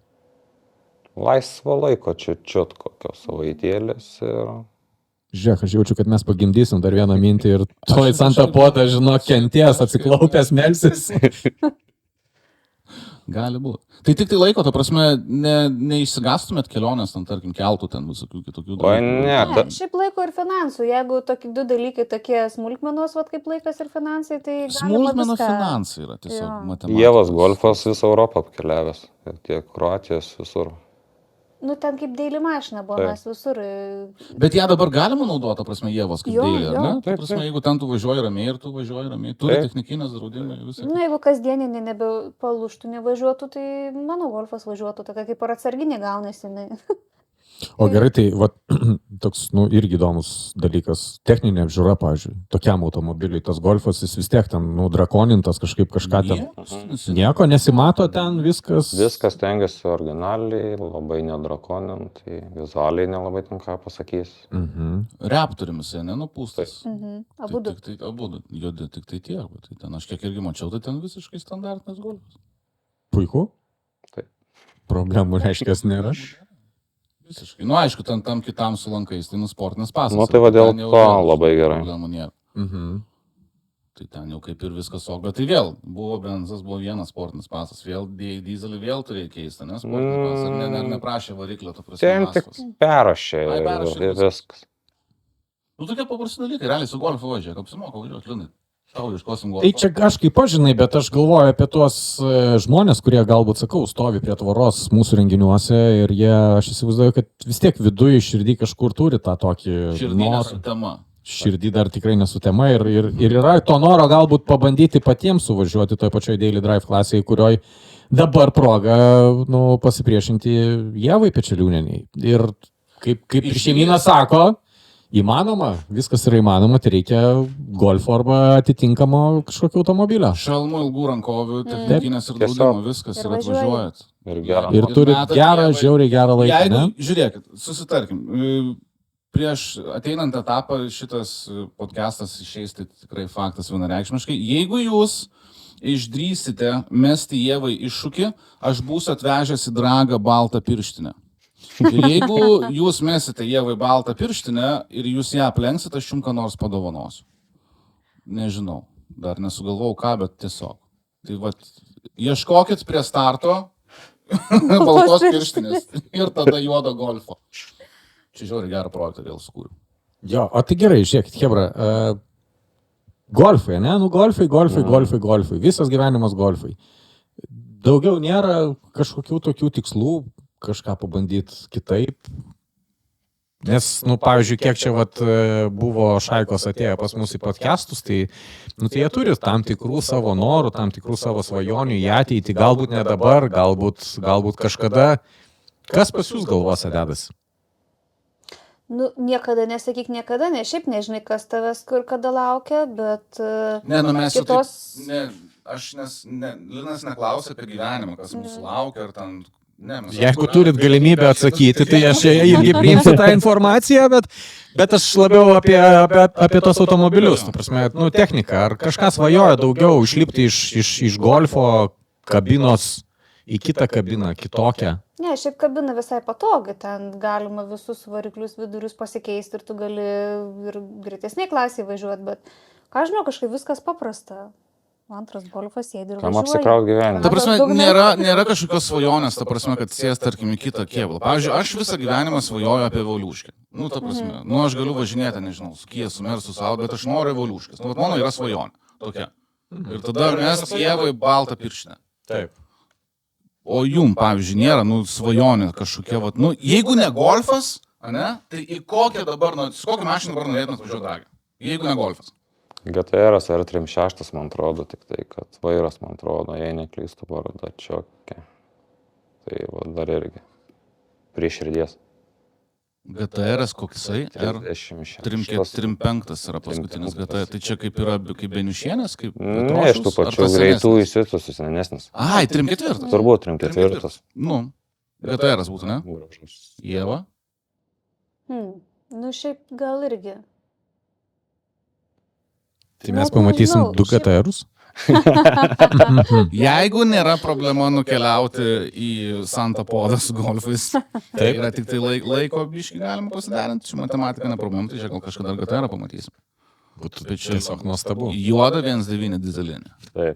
Laisvo laiko čiut kokios savaitėlės ir... Žiūrėk, aš jaučiu, kad mes pagimdysim dar vieną mintį ir toj Santa Poda, žinok, kenties, atsiklaupęs, melsis. Gali būti. Tai tik tai laiko, ta prasme, neišsigastumėt kelionės, ten, tarkim, keltų, ten visokių kitokių Oi, ne, Ne, šiaip laiko ir finansų. Jeigu tokie du dalykai, tokie smulkmenos, vat, kaip laikas ir finansai, tai Smulkmeno viską. finansai yra tiesiog Jo. matematika. Ievas golfas visą Europą apkeliavęs. Ir tiek Kroatijos visur. Nu, ten kaip daily mašina buvo, Taip. mes visur. Bet ją dabar galima naudoti, ta prasme, Ievos kaip Jo, dailė, ar jo. ne? Ta Taip, prasme, taip. jeigu ten tu važiuoji ramiai ir tu važiuoji ramiai, turi Taip. technikinės draudimai, visą. Nu, jeigu kasdieninė nebepalūštų, nevažiuotų, tai mano golfas važiuotų, tokia kaip ir atsarginė gaunasi. O gerai, tai va, toks, nu, irgi įdomus dalykas. Techninė apžiūra, pavyzdžiui, tokiam automobiliui, tas golfas, jis vis tiek ten, nu, drakonintas, kažką ten. Nieko nesimato ten, viskas. Viskas tengiasi originaliai, labai nedrakonint, tai vizualiai nelabai ten ką pasakys. Reptorimis, nenupūstas. Abudu. Tik tai abudu, juodi tik tai tiek, bet tai ten aš kiek irgi mačiau, tai ten visiškai standartinis golfas. Puiku. Taip. Problemų reiškia nėra. Visiškai. Nu, aišku, ten tam kitam su lankais, tai sportinis pasas. Nu, tai va dėl Ten jau to vėl labai gerai. Problemų nėra. Tai ten jau kaip ir viskas ok, bet tai vėl buvo benzas, buvo vienas sportinis pasas, vėl dizelį vėl turėjo keisti, nes sportinis pasas ar neprašė variklio, to prasme. Ten tik perrašė Ai, perrašė ir viskas. Nu, tokie paprasti dalykai, realiai su golfu važiuoja, apsimoka važiuoti, linai. Tau iškosim golfą. Tai čia aš kaip pažinai, bet aš galvoju apie tuos žmonės, kurie galbūt, sakau, stovi prie tvoros mūsų renginiuose ir jie, aš įsivaizduoju, kad vis tiek viduje širdį kažkur turi tą tokį Širdinė tema. Širdį dar tikrai nesutema ir yra to noro galbūt pabandyti patiems suvažiuoti toj pačioj Daily Drive klasėje, kurioj dabar proga, nu, pasipriešinti Ievai Pečeliūnieniai. Ir kaip ir šeimyna sako, įmanoma, viskas yra įmanoma, tai reikia golfo arba atitinkamo kažkokio automobilio. Šalmų, ilgų rankovių, technikinės ir draudimo, viskas Ir ir atvažiuojat. Ir gerą. Ir turit metat gerą, Ievai. žiauriai gerą laiką, Jeigu, ne? žiūrėkit, susitarkim, prieš ateinant etapą šitas podcastas išeis, tai tikrai faktas vienareikšmiškai. Jeigu jūs išdrįsite mesti Ievai iššūkį, aš būsiu atvežęs į dragą baltą pirštinę. Ir jeigu jūs mesite Ievai baltą pirštinę ir jūs ją aplenksite, aš jums ką nors padovanosiu. Nežinau, dar nesugalvau ką, bet tiesiog. Tai vat, ieškokit prie starto baltos pirštinės ir tada juodo golfo. Čia žiauriai gerą projektą vėl sukūriau. Jo, o tai gerai, žiūrėkit, Hebra, golfai, ne? Nu, golfai, visas gyvenimas golfai. Daugiau nėra kažkokių tokių tikslų, kažką pabandyti kitaip. Nes, pavyzdžiui, kiek čia buvo Šaikos atėję pas mus į podcastus, tai jie turi tam tikrų savo norų, tam tikrų savo svajonių į ateitį, galbūt ne dabar, galbūt kažkada. Kas pas jūs galvose dedasi? Niekada nesakyk niekada, nes šiaip nežinai, kas tavęs kur kada laukia, bet mes kitos... Linas neklausia apie gyvenimą, kas mūsų laukia, ar ten... Jeigu turit galimybę atsakyti, tai aš irgi priimsiu tą informaciją, bet aš labiau apie tos automobilius, techniką. Ar kažką svajoja daugiau išlipti iš golfo kabinos į kitą kabiną, kitokią? Ne, šiaip kabina visai patogi, ten galima visus variklius vidurius pasikeisti ir tu gali ir greitesniai klasiai važiuoti, bet ką žinau, kažkaip viskas paprasta. Antras golfas sėdi ir važiuoja. Kam apsikraut gyvenimą? Ta prasme, nėra kažkokios svajonės, ta prasme, kad sės, tarkim, į kitą kėblą. Pavyzdžiui, aš visą gyvenimą svajoju apie Evoliuškę. Ta prasme, aš galiu važinėti, nežinau, su Kia, su Mersu, su Audi, bet aš noriu Evoliuškės. Mano yra svajonė. Tokia. Ir tada mes Kievai baltą pirštinę. Taip. O jum, pavyzdžiui, nėra, svajonė kažkokia, jeigu ne golfas, tai į kokią mašiną dabar norėtumėt važiuoti dragį? Jeigu ne golfas. GTR-as R36, man atrodo, tik tai, kad vairas, man atrodo, jei neklystu, bardačiokė. Tai dar irgi. Prie širdies. GTR-as koksai? 35 yra paskutinis GTR. Tai čia kaip yra, kaip Beniušienės, kaip Petrošiaus? Ne, iš tų pačių greitų įsiutusius, senesnis. Ai, 34. Turbūt 34. GTR-as būtų, ne? Ieva? Šiaip gal irgi. Tai mes pamatysim 2 GTR-us? Jeigu nėra problema nukeliauti į Santa Podą su golfais, tai yra tik tai laiko biškį galima pasidarinti, čia matematika ne problema, tai čia gal kažkada GTR pamatysim. Būtų tiesiog nuostabu. Juoda 1.9 dizelinė. Taip.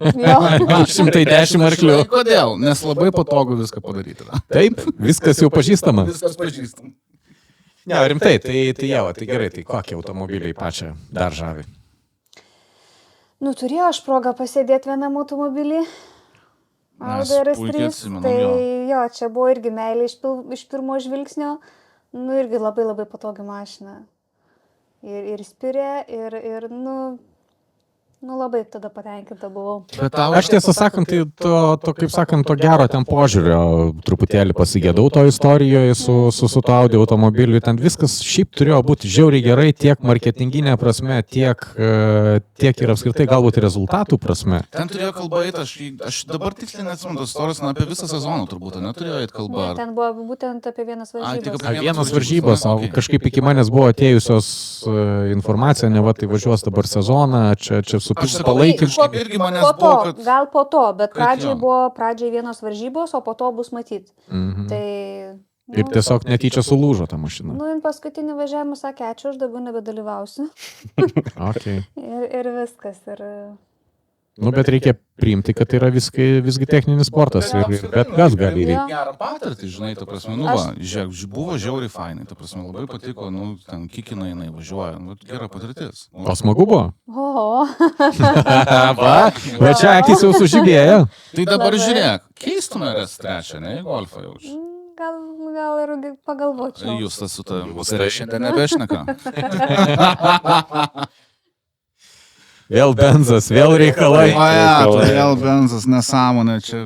110 arklių. Kodėl? Nes labai patogu viską padaryti. Taip, viskas jau pažįstama. Viskas pažįstama. Ne, rimtai, tai gerai, tai kokie automobiliai pačią dar žavi? Turėjau aš progą pasėdėti vienam automobilį. Audi RS3. Tai jo, čia buvo irgi meilė iš pirmo žvilgsnio. Irgi labai labai patogi mašina. Ir spirė, ir labai tada patenkinta buvau. Aš tiesą sakant, tai kaip sakant, to gero ten požiūrio truputėlį pasigėdau to istorijoje su to Audi automobiliu. Ten viskas šiaip turėjo būti žiauriai gerai tiek marketinginė prasme, tiek ir apskritai galbūt rezultatų prasme. Ten turėjo kalba eiti, aš dabar tiksliai neatsimenu tos istorijos, apie visą sezoną turbūt, neturėjo eiti kalba. Ten buvo būtent apie vienas varžybas. Vienas varžybas, o kažkaip iki manęs buvo atėjusios informacija, ne va, tai važiuos dabar sezoną, čia su palaikymu. Gal po to, bet pradžiai vienos varžybos, o po to bus matyti. Ir tiesiog netyčia sulūžo ta mašina. Paskutinį važiavimą sakė, ačiū, aš dabar nebedalyvausiu. Okay. Ir viskas. Bet reikia priimti, kad tai yra visgi techninis sportas ir bet kas gali įveikti. Gerą patirtį, žinai, ta prasme, buvo žiauriai fainai, ta prasme, labai patiko, ten kikina jinai važiuoja, gera patirtis. O smagu buvo? O. Bet čia akis jau sužibėjo. Tai dabar žiūrėk, keistume RS3, ne, į golfą jaučiu. Gal ir pagalvočiau. Jūs tas su tavim, šiandien nebešneka. Vėl benzas, vėl reikalai. Vėl benzas, nesąmonė čia.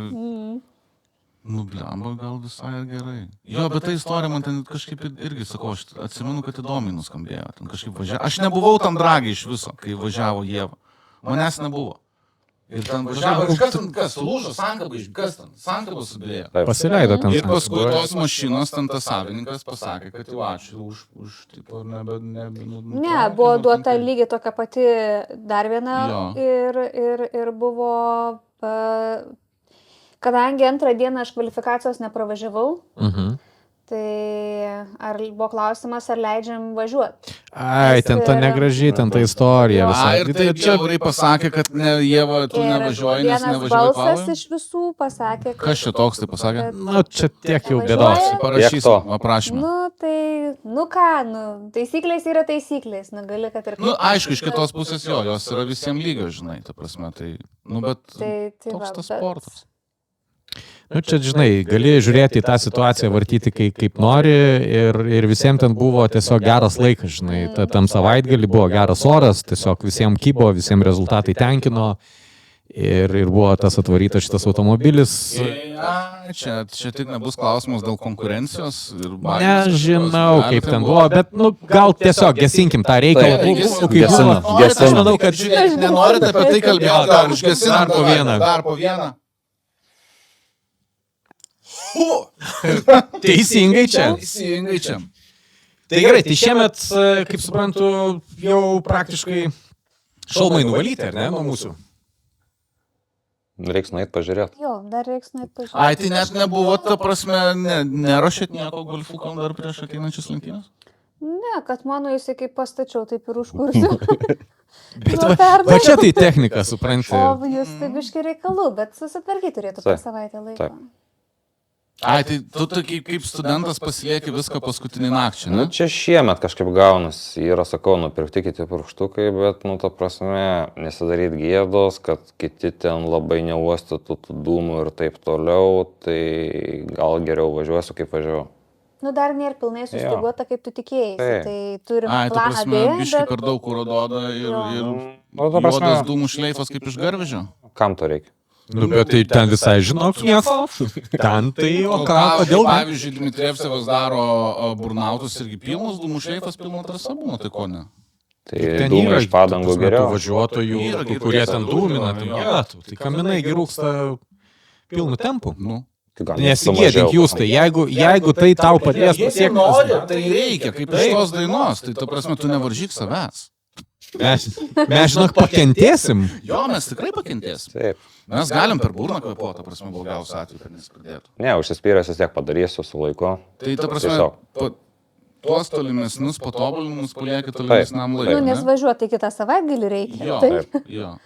Blemba, gal visai gerai. Jo, bet ta istorija man ten kažkaip irgi, sakau, aš atsimenu, kad įdomiai nuskambėjo. Ten kažkaip važiavo. Aš nebuvau tam dragiai iš viso, kai važiavo Ieva. Manęs nebuvo. Ir ten važiavo, kas lūžo, sankabą subėjo. Pasileido ten. Ir paskui tos mašinos ten tas savininkas pasakė, kad jau ačiū už tipo, Ne, buvo duota lygiai tokia pati dar viena ir buvo, kadangi antrą dieną aš kvalifikacijos nepravažiavau, tai ar buvo klausimas, ar leidžiam važiuoti. Ai, ten ta negraži, ten ta istorija. Ir tai čia pasakė, kad Ieva, tu nevažiuoji, nes nevažiuoji Pavlai. Vienas balsas iš visų pasakė. Kas čia toks tai pasakė? Čia tiek jau bėdos. Parašysiu aprašymą. Taisyklės yra taisyklės, gali, kad ir... Aišku, iš kitos pusės jos yra visiems lygios, žinai, ta prasme, tai, bet toks tas sportas. Nu, čia, žinai, gali žiūrėti į tą situaciją, vartyti kaip nori ir visiems ten buvo tiesiog geras laikas, žinai, tam savaitgalį buvo geras oras, tiesiog visiems kybo, visiems rezultatai tenkino ir buvo tas atvarytas šitas automobilis. Čia tik nebus klausimas dėl konkurencijos. Nežinau, kaip ten buvo, bet, nu, gal tiesiog gesinkim tą reikalą. Aš manau, kad nenorite apie tai kalbėti, dar užgesinam dar po vieną. Teisingai čia. Tai gerai, tai šiemet, kaip suprantu, jau praktiškai šalmai nuvalyti, ar ne, nuo mūsų? Reiks nueit pažiūrėti. Jo, dar reiks nueit pažiūrėti. Ai, tai net nebuvo, ta prasme, neruošėt nieko golfukam dar prieš ateinančias lentynas? Ne, kad mano jisai kaip pastačiau, taip ir užkursiu. Bet va čia tai technika, supranti. O jūs tai biškai reikalų, bet susitvarkyti turėtų per savaitę laiko. Ai, tai tu kaip studentas pasilieki viską paskutinį nakčią, ne? Nu, čia šiemet kažkaip gaunas, yra, sakau, nupirkti kiti purkštukai, bet, nu, ta prasme, nesidaryt gėdos, kad kiti ten labai neuostytų tų dūmų ir taip toliau, tai gal geriau važiuosiu, kaip važiuoju. Nu, dar nėra pilnai sustiguota, kaip tu tikėjai. Tai turim planą B. Ai, tu prasme, biškai per daug kuro duoda ir juodas dūmų šleifas kaip iš garvežio? Kam to reikia? Nu, bet tai ten visai žinok nieko. Ten tai, o ką, kodėl? Pavyzdžiui, Dmitrievcevas daro burnautus irgi pilnas, dūmų šleifas pilna trasa būna, tai ko ne? Tai dūmai iš padangų geriau. Važiuotojų, kurie ten dūmina, tai kaminai rūksta pilnu tempu. Nesigėdink jūs, tai jeigu tai tau padės pasiekti. Tai reikia, kaip iš tos dainos, tai ta prasme, tu nevaržyk savęs. Mes žinok, pakentėsim. Jo, mes tikrai pakentėsim. Taip. Mes galim per burną kvėpuoti, ta prasme, blogiausiu atveju, kad nespradėtų. Ne, užsispyręs vis tiek padarysiu su laiku. Tai ta prasme, tuos tolimesnius patobulinimus palieki tolimesniam laikui. Nu, nes važiuoti kitą savaitgalį reikia. Jo.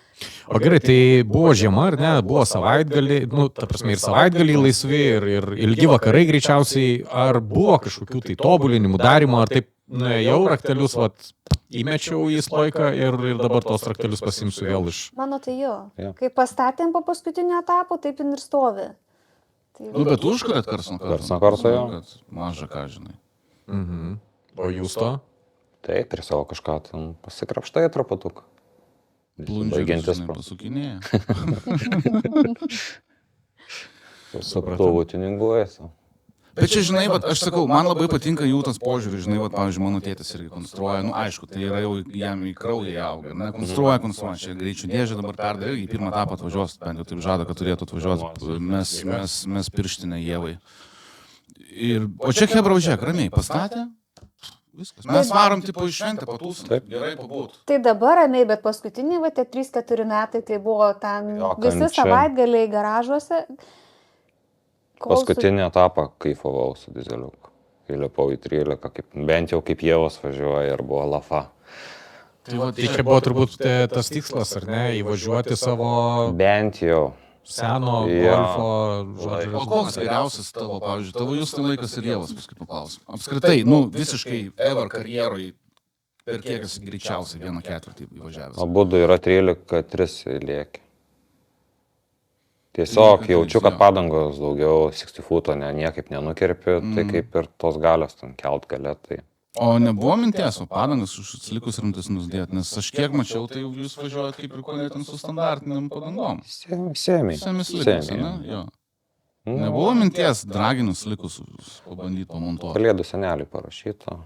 O gerai, tai buvo žiema, ar ne? Buvo savaitgalį, nu, ta prasme, ir savaitgalį laisvi, ir ilgi vakarai greičiausiai. Ar buvo kažkokių tai tobulinimų, darymų, ar taip nuėjau raktelius, įmečiau į sloiką ir dabar tos raktelius pasimsiu vėl iš... Mano tai jo. Kai pastatėm po paskutinio etapo, taip ir stovi. Nu, bet užkuret kars nuo karto, jo. Maža ką, žinai. O jūs to? Taip, prie savo kažką ten pasikrapštai truputuk. Plundžiai pasukinėja. Supratau, būtininguojasi. Bet čia, žinai, aš sakau, man labai patinka jų tas požiūris, žinai, pavyzdžiui, mano tėtis irgi konstruoja, nu, aišku, tai yra jau jam į kraują įauga, ne, konstruoja, čia greičių dėžę dabar perdarė, irgi pirmą etapą atvažiuos, bent jau taip žada, kad turėtų atvažiuoti, mes pirštinę Ievai. O čia Hebra, žiūrėk, ramiai, pastatė, viskas. Mes varom, tipo, į šventę, patūsam, gerai pabūt. Tai dabar ramiai, bet paskutiniai, va, tie 3-4 metai, tai buvo ten visi savaitgaliai garažuose. Paskutinį etapą kaifavau su dizeliuku. Įlipau į 13, bent jau kaip Ievos važiuoja ir buvo lafa. Tai čia buvo turbūt tas tikslas, ar ne, įvažiuoti savo... Bent jau. Seno golfo žodžiu. O koks geriausias tavo, pavyzdžiui, tavo Justai laikas ir Ievos, paskui paklausim. Apskritai, nu, visiškai ever karjeroj, per kiek esi greičiausiai 1/4 įvažiavęs. Abudu yra 13-3 lieki. Tiesiog jaučiu, kad padangos daugiau 60 footo niekaip nenukirpi, tai kaip ir tos galios ten kelt galėtai. O nebuvo minties, o padangas užsilikus rimtesnius dėt, nes aš kiek mačiau, tai jūs važiuojat kaip ir ko net su standartiniam padangom. Semiai. Semis likus, ne? Jo. Nebuvo minties draginius likus pabandyti pamontuoti. Kalėdų seneliui parašyta.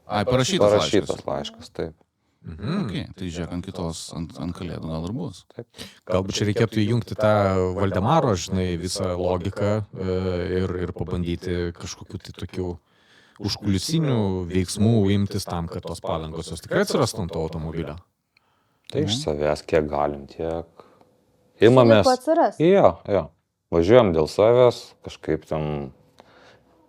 Ai, parašytas laiškas, taip. Okay, tai žiūrėk, ant kitos, ant kalėdų gal ir bus. Galbūt čia reikėtų įjungti tą Valdemaro, žinai, visą logiką ir pabandyti kažkokių tai tokių užkulisinių veiksmų imtis tam, kad tos padangos jos tikrai atsirastų ant to automobilio. Tai iš savęs kiek galim, tiek. Imamės. Jo. Važiuojam dėl savęs, kažkaip ten...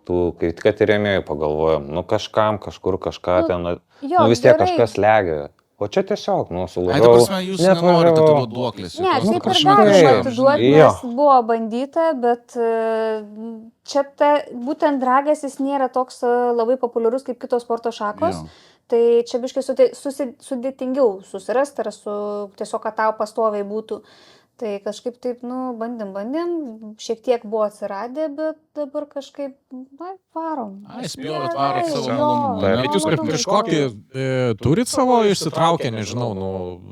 Tu, kad ir rėmėjai pagalvojom, nu kažkam, kažkur kažką ten, nu vis tiek kažkas legia. O čia tiesiog, nu, sulaužiau. Ai, ta prasme, jūs nenorite atiduoti duoklės. Ne, šiaip ir galima atiduoti, nes buvo bandyta, bet čia būtent dragas jis nėra toks labai populiarus kaip kitos sporto šakos. Tai čia biškai sudėtingiau susirasti, ar tiesiog, kad tau pastoviai būtų. Tai kažkaip taip, bandėm, šiek tiek buvo atsiradę, bet dabar kažkaip, varom. Spjovėt, varot savo Jo, malonumą. Bet jūs malonu. kažkokį turit savo išsitraukę, nežinau,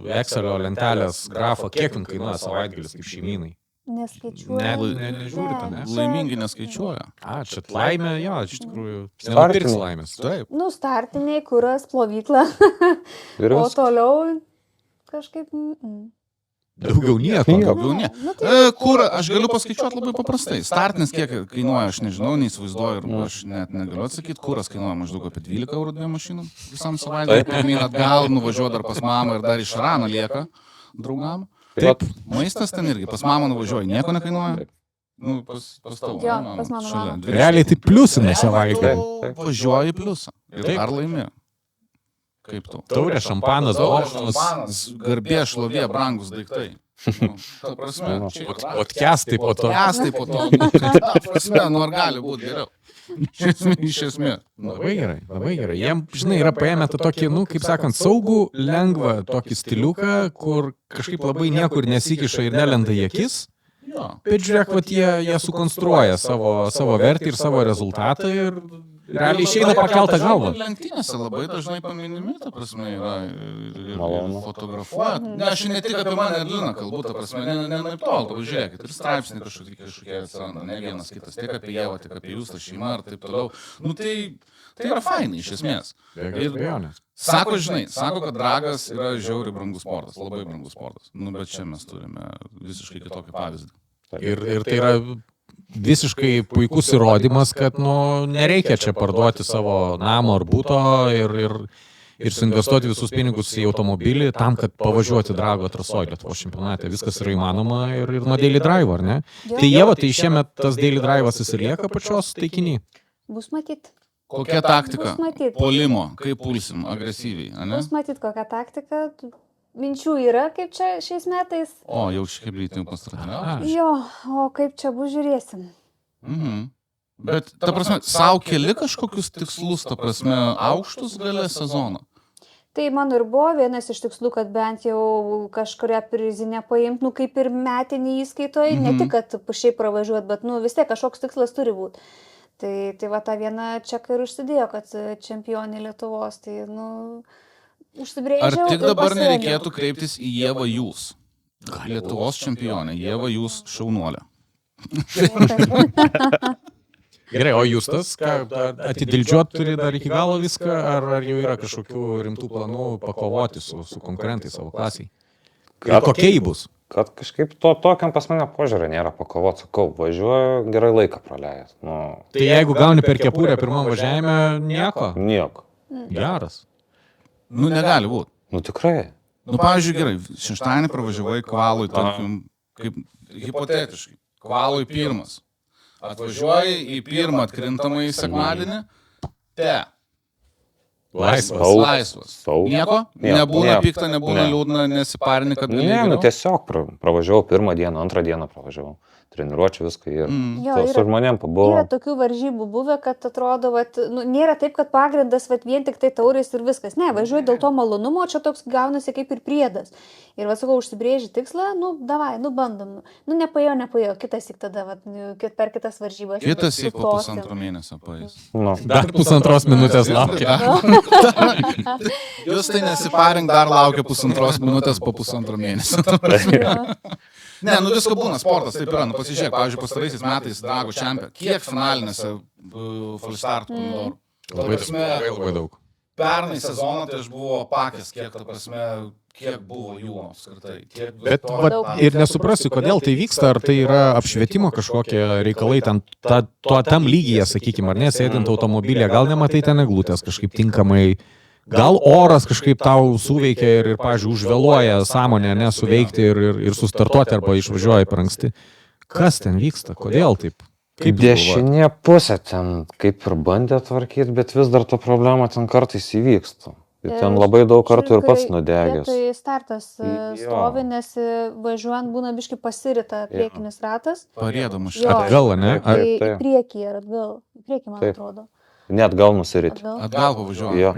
Excelio lentelės grafą, kiek jums kainuoja savaitgalis kaip šeimynai? Neskaičiuoju. Nežiūrite, ne? Laimingi neskaičiuoja. Čia laimė, jo, iš tikrųjų. Startiniai. Nenupirks laimės. Taip. Startiniai, kuras, plovykla, Ir o viskas. toliau kažkaip... Daugiau nieko. Daugiau ne. Nu, tai Kur aš galiu paskaičiuoti labai paprastai. Startinis kiek kainuoja, aš nežinau, neįsivaizduoju ir aš net negaliu atsakyti. Kuras kainuoja maždaug apie 12 eurų 2 mašinom visam savaitgalį. Pirmyn atgal, nuvažiuoju dar pas mamą ir dar iš Rano lieka draugam. Taip. Maistas ten irgi. Pas mamą nuvažiuoju, nieko nekainuoja. Pas tavo. Jo, ne, pas mano šalia. mamą. Realiai tai pliusinė savaitgalį. Taip. Važiuoji pliusą. Ir Taip. dar laimi. Kaip tu? Taurė, šampanas, Taurės, dovanos. šampanas, garbė, šlovė, brangus daiktai. Ta prasme, čia yra Podcastai po to. Podcastai po to. Ta prasme, ar gali būti geriau? Iš esmės. Labai gerai, labai gerai. Jiem, žinai, yra paėmę tą tokį, kaip sakant, saugų, lengvą tokį stiliuką, kur kažkaip labai niekur nesikiša ir nelenda į akis. Jo. Bet žiūrėk, vat jie sukonstruoja savo vertę ir savo rezultatą ir realiai išeina pakeltą galvą. Lenktynėse labai dažnai paminimi, ta prasme, yra ir Malonu. fotografuoja. Ne, aš ne tik apie mane ir Liną kalbu, ta prasme, ne naip tol, žiūrėkit, ir straipsniai kažkokie atsiranda, ne vienas kitas, tiek apie Ievą, tiek apie jūs, tą šeimą ir taip toliau. Tai yra fainai iš esmės. Ir sako, kad dragas yra žiauriai brangus sportas, labai brangus sportas. Bet čia mes turime visiškai kitokį pavyzdį. Ir tai yra visiškai puikus įrodymas, kad nereikia čia parduoti savo namo ar būto ir suinvestuoti visus pinigus į automobilį tam, kad pavažiuoti drago trasoje Lietuvos čempionate. Viskas yra įmanoma ir nuo Daily Drive, ar ne? Tai Ieva, tai šiemet tas Daily Drive'as įsilieka pačios taikinį? Bus matyt. Kokia taktika? Bus matyt. Polimo, kaip pulsim, agresyviai, ane? Bus matyt, kokia taktika. Minčių yra, kaip čia šiais metais. O, jau šiek tiek pastratinau. Jo, o kaip čia bus, žiūrėsim. Bet, ta prasme, savo keli kažkokius tikslus, ta prasme, aukštus gale sezono. Tai mano ir buvo vienas iš tikslų, kad bent jau kažkuria prizinę paimt, kaip ir metinį įskaitoj, ne tik, kad šiaip pravažiuot, bet vis tiek kažkoks tikslas turi būti. Tai va tą vieną čeką ir užsidėjo, kad čempionė Lietuvos, tai užsibrėžiau. Ar tik ir dabar pasirengiau. nereikėtų kreiptis į Ievą jūs? Lietuvos čempionė, Ieva jūs šaunuolė. Gerai, o Justas, atidildžiuot turi dar iki galo viską, ar jau yra kažkokių rimtų planų pakovoti su konkurentais savo klasiai? Ir kokie jį bus? Kad kažkaip tokiam pas mane požiūrė nėra pakovot, sakau, važiuoju gerai laiką praleidęs. Tai jeigu gauni per kepurę pirmam važiavime, nieko? Nieko. Geras. Negali būti. Tikrai. Pavyzdžiui, gerai, šeštadienį pravažiavai Kvalui, tarkim, kaip hipotetiškai, Kvalui pirmas. Atvažiuoji į pirmą atkrintamą į sekmadienį, laisvas. Nieko? Nebūna pikta, nebūna liūdna, nesiparini, kad Ne, tiesiog pravažiavau pirmą dieną, antrą dieną pravažiavau. Treniruočiau viską ir su žmonėm Yra pabuvau. tokių varžybų buvę, kad atrodo, nėra taip, kad pagrindas vien tik tai taurės ir viskas. Ne, važiuoju dėl to malonumo, čia toks gaunasi kaip ir priedas. Ir sakau, užsibrėži tikslą, davai, bandom. Nepaėjo, kitas tik tada, per kitas varžybas. Kitas tik po pusantro mėnesio paės. Dar pusantros minutės laukia. Jūs tai nesiparink, dar laukia pusantros minutės po pusantro mėnesio. Ne, visko būna, sportas taip yra. Pasižiūrėk, pavyzdžiui, pastaraisiais metais Drago čempė. Kiek finalinėse Falstartų pomidorų? Labai daug. Pernai sezoną tai aš buvau apakęs, kiek buvo jų apskritai. Bet ir nesuprasiu, kodėl tai vyksta, ar tai yra apšvietimo kažkokie reikalai tam lygyje, sakykime, ar nesėdint automobilėje, gal nematai ten eglutės kažkaip tinkamai. Gal oras kažkaip tau suveikia ir pavyzdžiui, užvėluoja sąmonę nesuveikti ir sustartuoti arba išvažiuoja per anksti. Kas ten vyksta? Kodėl taip? Dešinė pusė ten kaip ir bandė tvarkyti, bet vis dar to problema ten kartais įvyksta. Ir ten labai daug kartų ir pats nudegęs. Tai startas stovi, nes važiuojant būna biškai pasirita priekinis ratas. Parėdamas Atgal, ne? Į priekį ir atgal. Į priekį, man atrodo. Net gal nusiryti. Atgal pavažiuoju. Jo,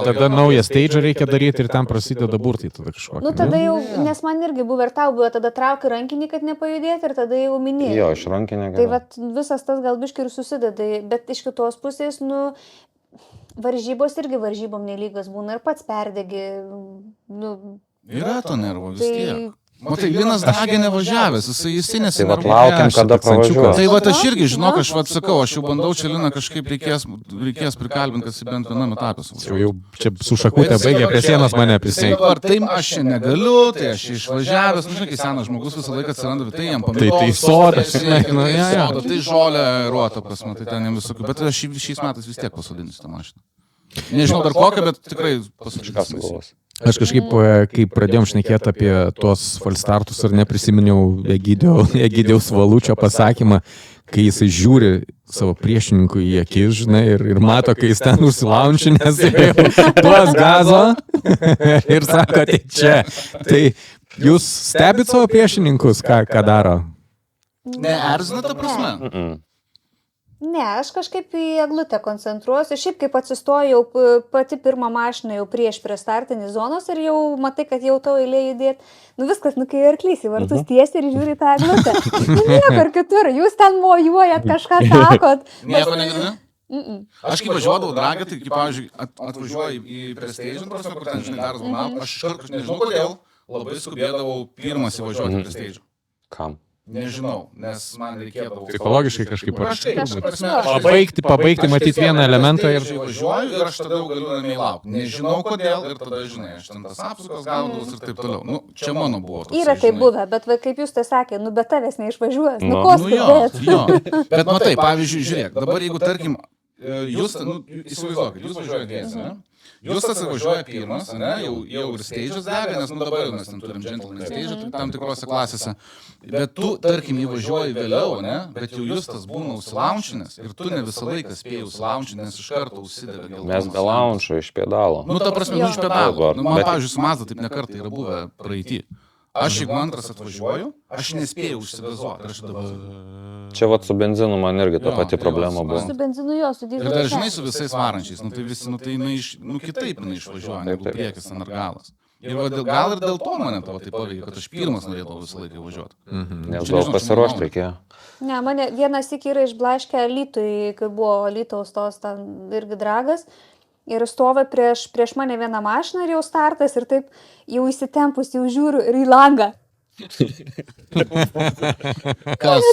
Tada naują stage reikia daryti ir ten prasideda burtai tada kažkokie. Nu, tada jau, nes man irgi buvo ir tau buvo, tada trauki rankinį, kad nepajudėti ir tada jau minėjai. Jo, iš rankinė Tai gerai. vat, visas tas gal biškai ir susideda, bet iš kitos pusės, nu, varžybos irgi varžybom nelygas būna ir pats perdegi. Nu, Yra to nervo vis tiek. Matai, vienas dragė nevažiavęs, jisai Tai vat nesinervuoja. laukiam, kada pravažiuos. Tai va, aš irgi, žinok, aš vat sakau, aš jau bandau čia Liną kažkaip reikės prikalbinti, kad jis bent vienam etapė. Jau čia su šakutė baigė prie sienos mane prisėti. Ar tai aš čia negaliu, tai aš čia išvažiavęs, nu, žinai, kai senas žmogus visą laiką atsiranda, tai jam pamiršau. Tai sodas, tai jo. soda, tai žolė ruota prasme, tai ten jam visokių, bet aš šiais metais vis tiek pasodinsiu tą mašiną. Nežinau dar kokią, bet tikrai pasodinsiu. Aš kažkaip, kai pradėjom šnekėti apie tuos falstartus ir neprisiminiau Egidijaus Valučio pasakymą, kai jisai žiūri savo priešininkui į akis, žinai, ir mato, kai jis ten užsilaunčinės ir duos gazo ir sako, tai čia. Tai jūs stebit savo priešininkus, ką daro? Neerzina ta prasme? Ne, aš kažkaip į eglutę koncentruosiu. Šiaip kaip atsistojau pati pirmą mašiną jau prie startinį zonos ir jau matai, kad jau tau eilė judėti. Nu viskas, nu kai arklys į vartus tiesi ir žiūri tą eglutę. Nu niekur kitur, jūs ten mojuojat, kažką sakot. Nieko negirdė? Aš kai važiuodavau dragą, tai, pavyzdžiui, atvažiuoju į prestižą, kur ten, žinai, daras būna, aš iškart, nežinau kodėl, labai skubėdavau pirmas įvažiuoti į prestižą. Kam? Nežinau, nes man reikėdavo... Psichologiškai kažkaip pabaigti, matyti vieną elementą ir... Važiuoju ir aš tada jau galiu ramiai laukti. Nežinau kodėl ir tada, žinai, aš ten tas apsukas gaudavus ir taip toliau. Nu, čia mano buvo toks. Yra tai buvę, bet va, kaip jūs tai sakė, nu bet tavęs neišvažiuos. Nu ko skubėt? Jo. Bet matai, pavyzdžiui, žiūrėk, dabar jeigu, tarkim, jūs, nu, įsivaizduokit, jūs važiuojate dviese, ne? Jūs atsivažiuoja pirmas, ne, jau ir stage'as dega, nes nu dabar mes ten turim gentleman stage'ą tam tikrose klasėse. Bet tu, tarkim, įvažiuoji vėliau, ne, bet jau jūs tas būna užsilaunčinęs ir tu ne visą laiką spėjai užsilaunčinti, nes iš karto užsidavė geltonas. Mes be launčio iš pedalo. Nu, ta prasme, iš pedalo. Nu, man, pavyzdžiui, su Mazda taip nekartą yra buvę praeity. Aš jeigu antras atvažiuoju, aš nespėjau užsigazuoti. Aš dabar... Čia vat su benzinu man irgi ta pati problema buvo. Su benzinu jo, su dyzeliu. Ir dar žinai su visais varančiais, nu tai visi, nu tai kitaip jinai išvažiuoja, negu priekis ten ar galas. Ir gal ir dėl to mane tavo taip paveikė, kad aš pirmas norėdavau visą laiką važiuoti. Nes daug pasiruošti reikėjo. Ne, mane vienas iki yra išblaškę Alytui, kai buvo Alytaus tos ten irgi dragas. Ir stovi prieš mane vieną mašiną ir jau startas ir taip jau įsitempus, jau žiūriu ir į langą. Kas?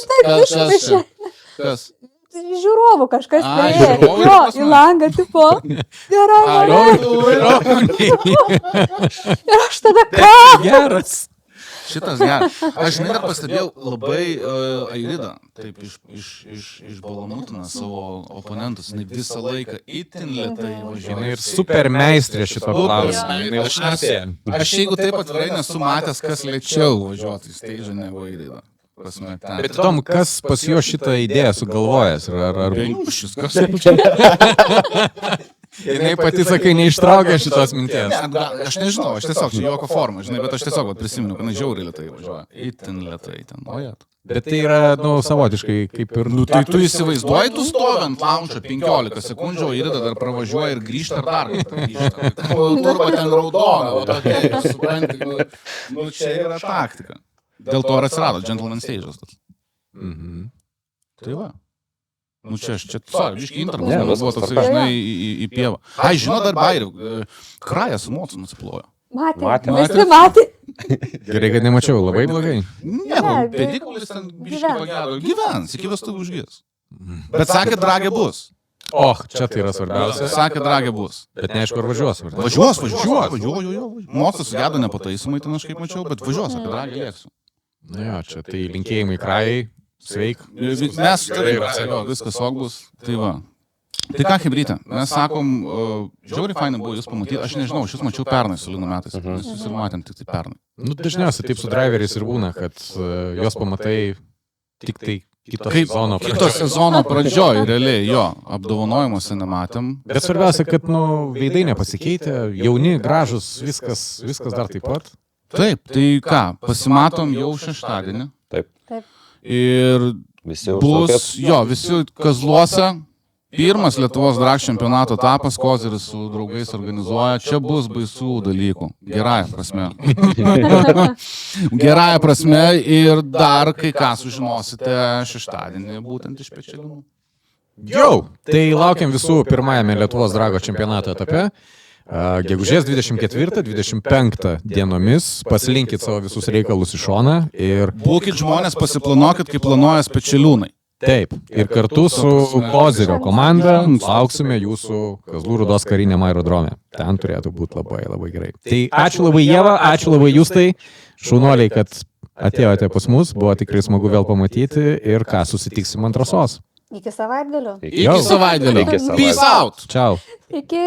Žiūrovų kažkas prieė. Jo, į langą, tipo. Gerai. Ir aš tada ką? Geras. Šitas geras. Aš žinai dar pastebėjau labai Airida, taip išbalamutina savo oponentus, jinai visą laiką itin lėtai važiuoja. Ir super meistrė šito klausimo. Aš jeigu taip atvirai nesu matęs, kas lėčiau važiuoti į stage'ą negu Airida. Bet įdomu, kas pas jo šitą idėją sugalvojęs? Ar Beniušis, kas? Jinai pati, sakai, neištraukė šitos minties. Aš nežinau, aš tiesiog, čia jokio forma, žinai, bet aš tiesiog prisimenu, kad žiauriai lėtai važiuoja. Itin lėtai ten. Bet tai yra, nu, savotiškai kaip ir... Nu, tai tu įsivaizduoji, tu stovi ant launčio 15 sekundžių, o Irida dar pravažiuoja ir grįžta ar dar grįžta. Turba ten raudona, o tokia, supranti, nu, čia yra taktika. Dėl to ir atsirado Gentleman Stage'as tas. Tai va. Nu čia, biškai intervas, nes buvo toksai, žinai, į pievą. Ai, žinau, dar bairių. Kraja su mocu nusiplojo. Matė, visi matė. Gerai, kad nemačiau, labai blogai. Ne, pedikulis ten biškai pagedo. Gyvens, iki vestuvių užgės. Bet sakė, dragė bus. Čia tai yra svarbiausia. Sakė, dragė bus. Bet neaišku, ar važiuos. Važiuos. Mocas sugedo nepataisomai, ten aš kaip mačiau, bet važiuos, sakė, dragė lėksiu. Na jo, čia tai linkėjimai Krajai. Sveik. Mes viskas ok bus. Tai va. Tai ką, Chebrytė, mes sakom, žiauriai fainai buvo jūs pamatyti. Aš nežinau, aš jūs mačiau pernai su Lino metais. Mes jūs ir matėm tik tai pernai. Nu, dažniausiai taip su driveriais ir būna, kad jos pamatai tik tai kito sezono pradžioj, realiai, jo, apdovanojimuose nematėm. Bet svarbiausia, kad, nu, veidai nepasikeitė, jauni, gražus, viskas dar taip pat. Taip, tai ką, pasimatom jau šeštadienį. Taip. Ir Visi bus, jo, visi Kazluose, Pirmas Lietuvos drag čempionato etapas, Kozeris su draugais organizuoja, čia bus baisų dalykų, gerąją prasme. Gerąją prasme ir dar kai ką sužinosite šeštadienį būtent iš Pečeliūnų. Jau, tai laukiam visų pirmajame Lietuvos drago čempionato etape. Gegužės 24-25 dienomis pasilinkit savo visus reikalus į šoną ir... Būkit žmonės, pasiplanuokit, kaip planuoja Pečeliūnai. Taip, ir kartu su Kozerio komanda lauksime jūsų Kazlų Rūdos kariniam aerodrome. Ten turėtų būti labai, labai gerai. Tai ačiū labai Ieva, ačiū labai Justai, šaunuoliai, kad atėjote pas mus, buvo tikrai smagu vėl pamatyti ir ką, susitiksim ant Rasos. Iki savaitgalio. Iki savaitgalio. Peace out. Ciao. Iki.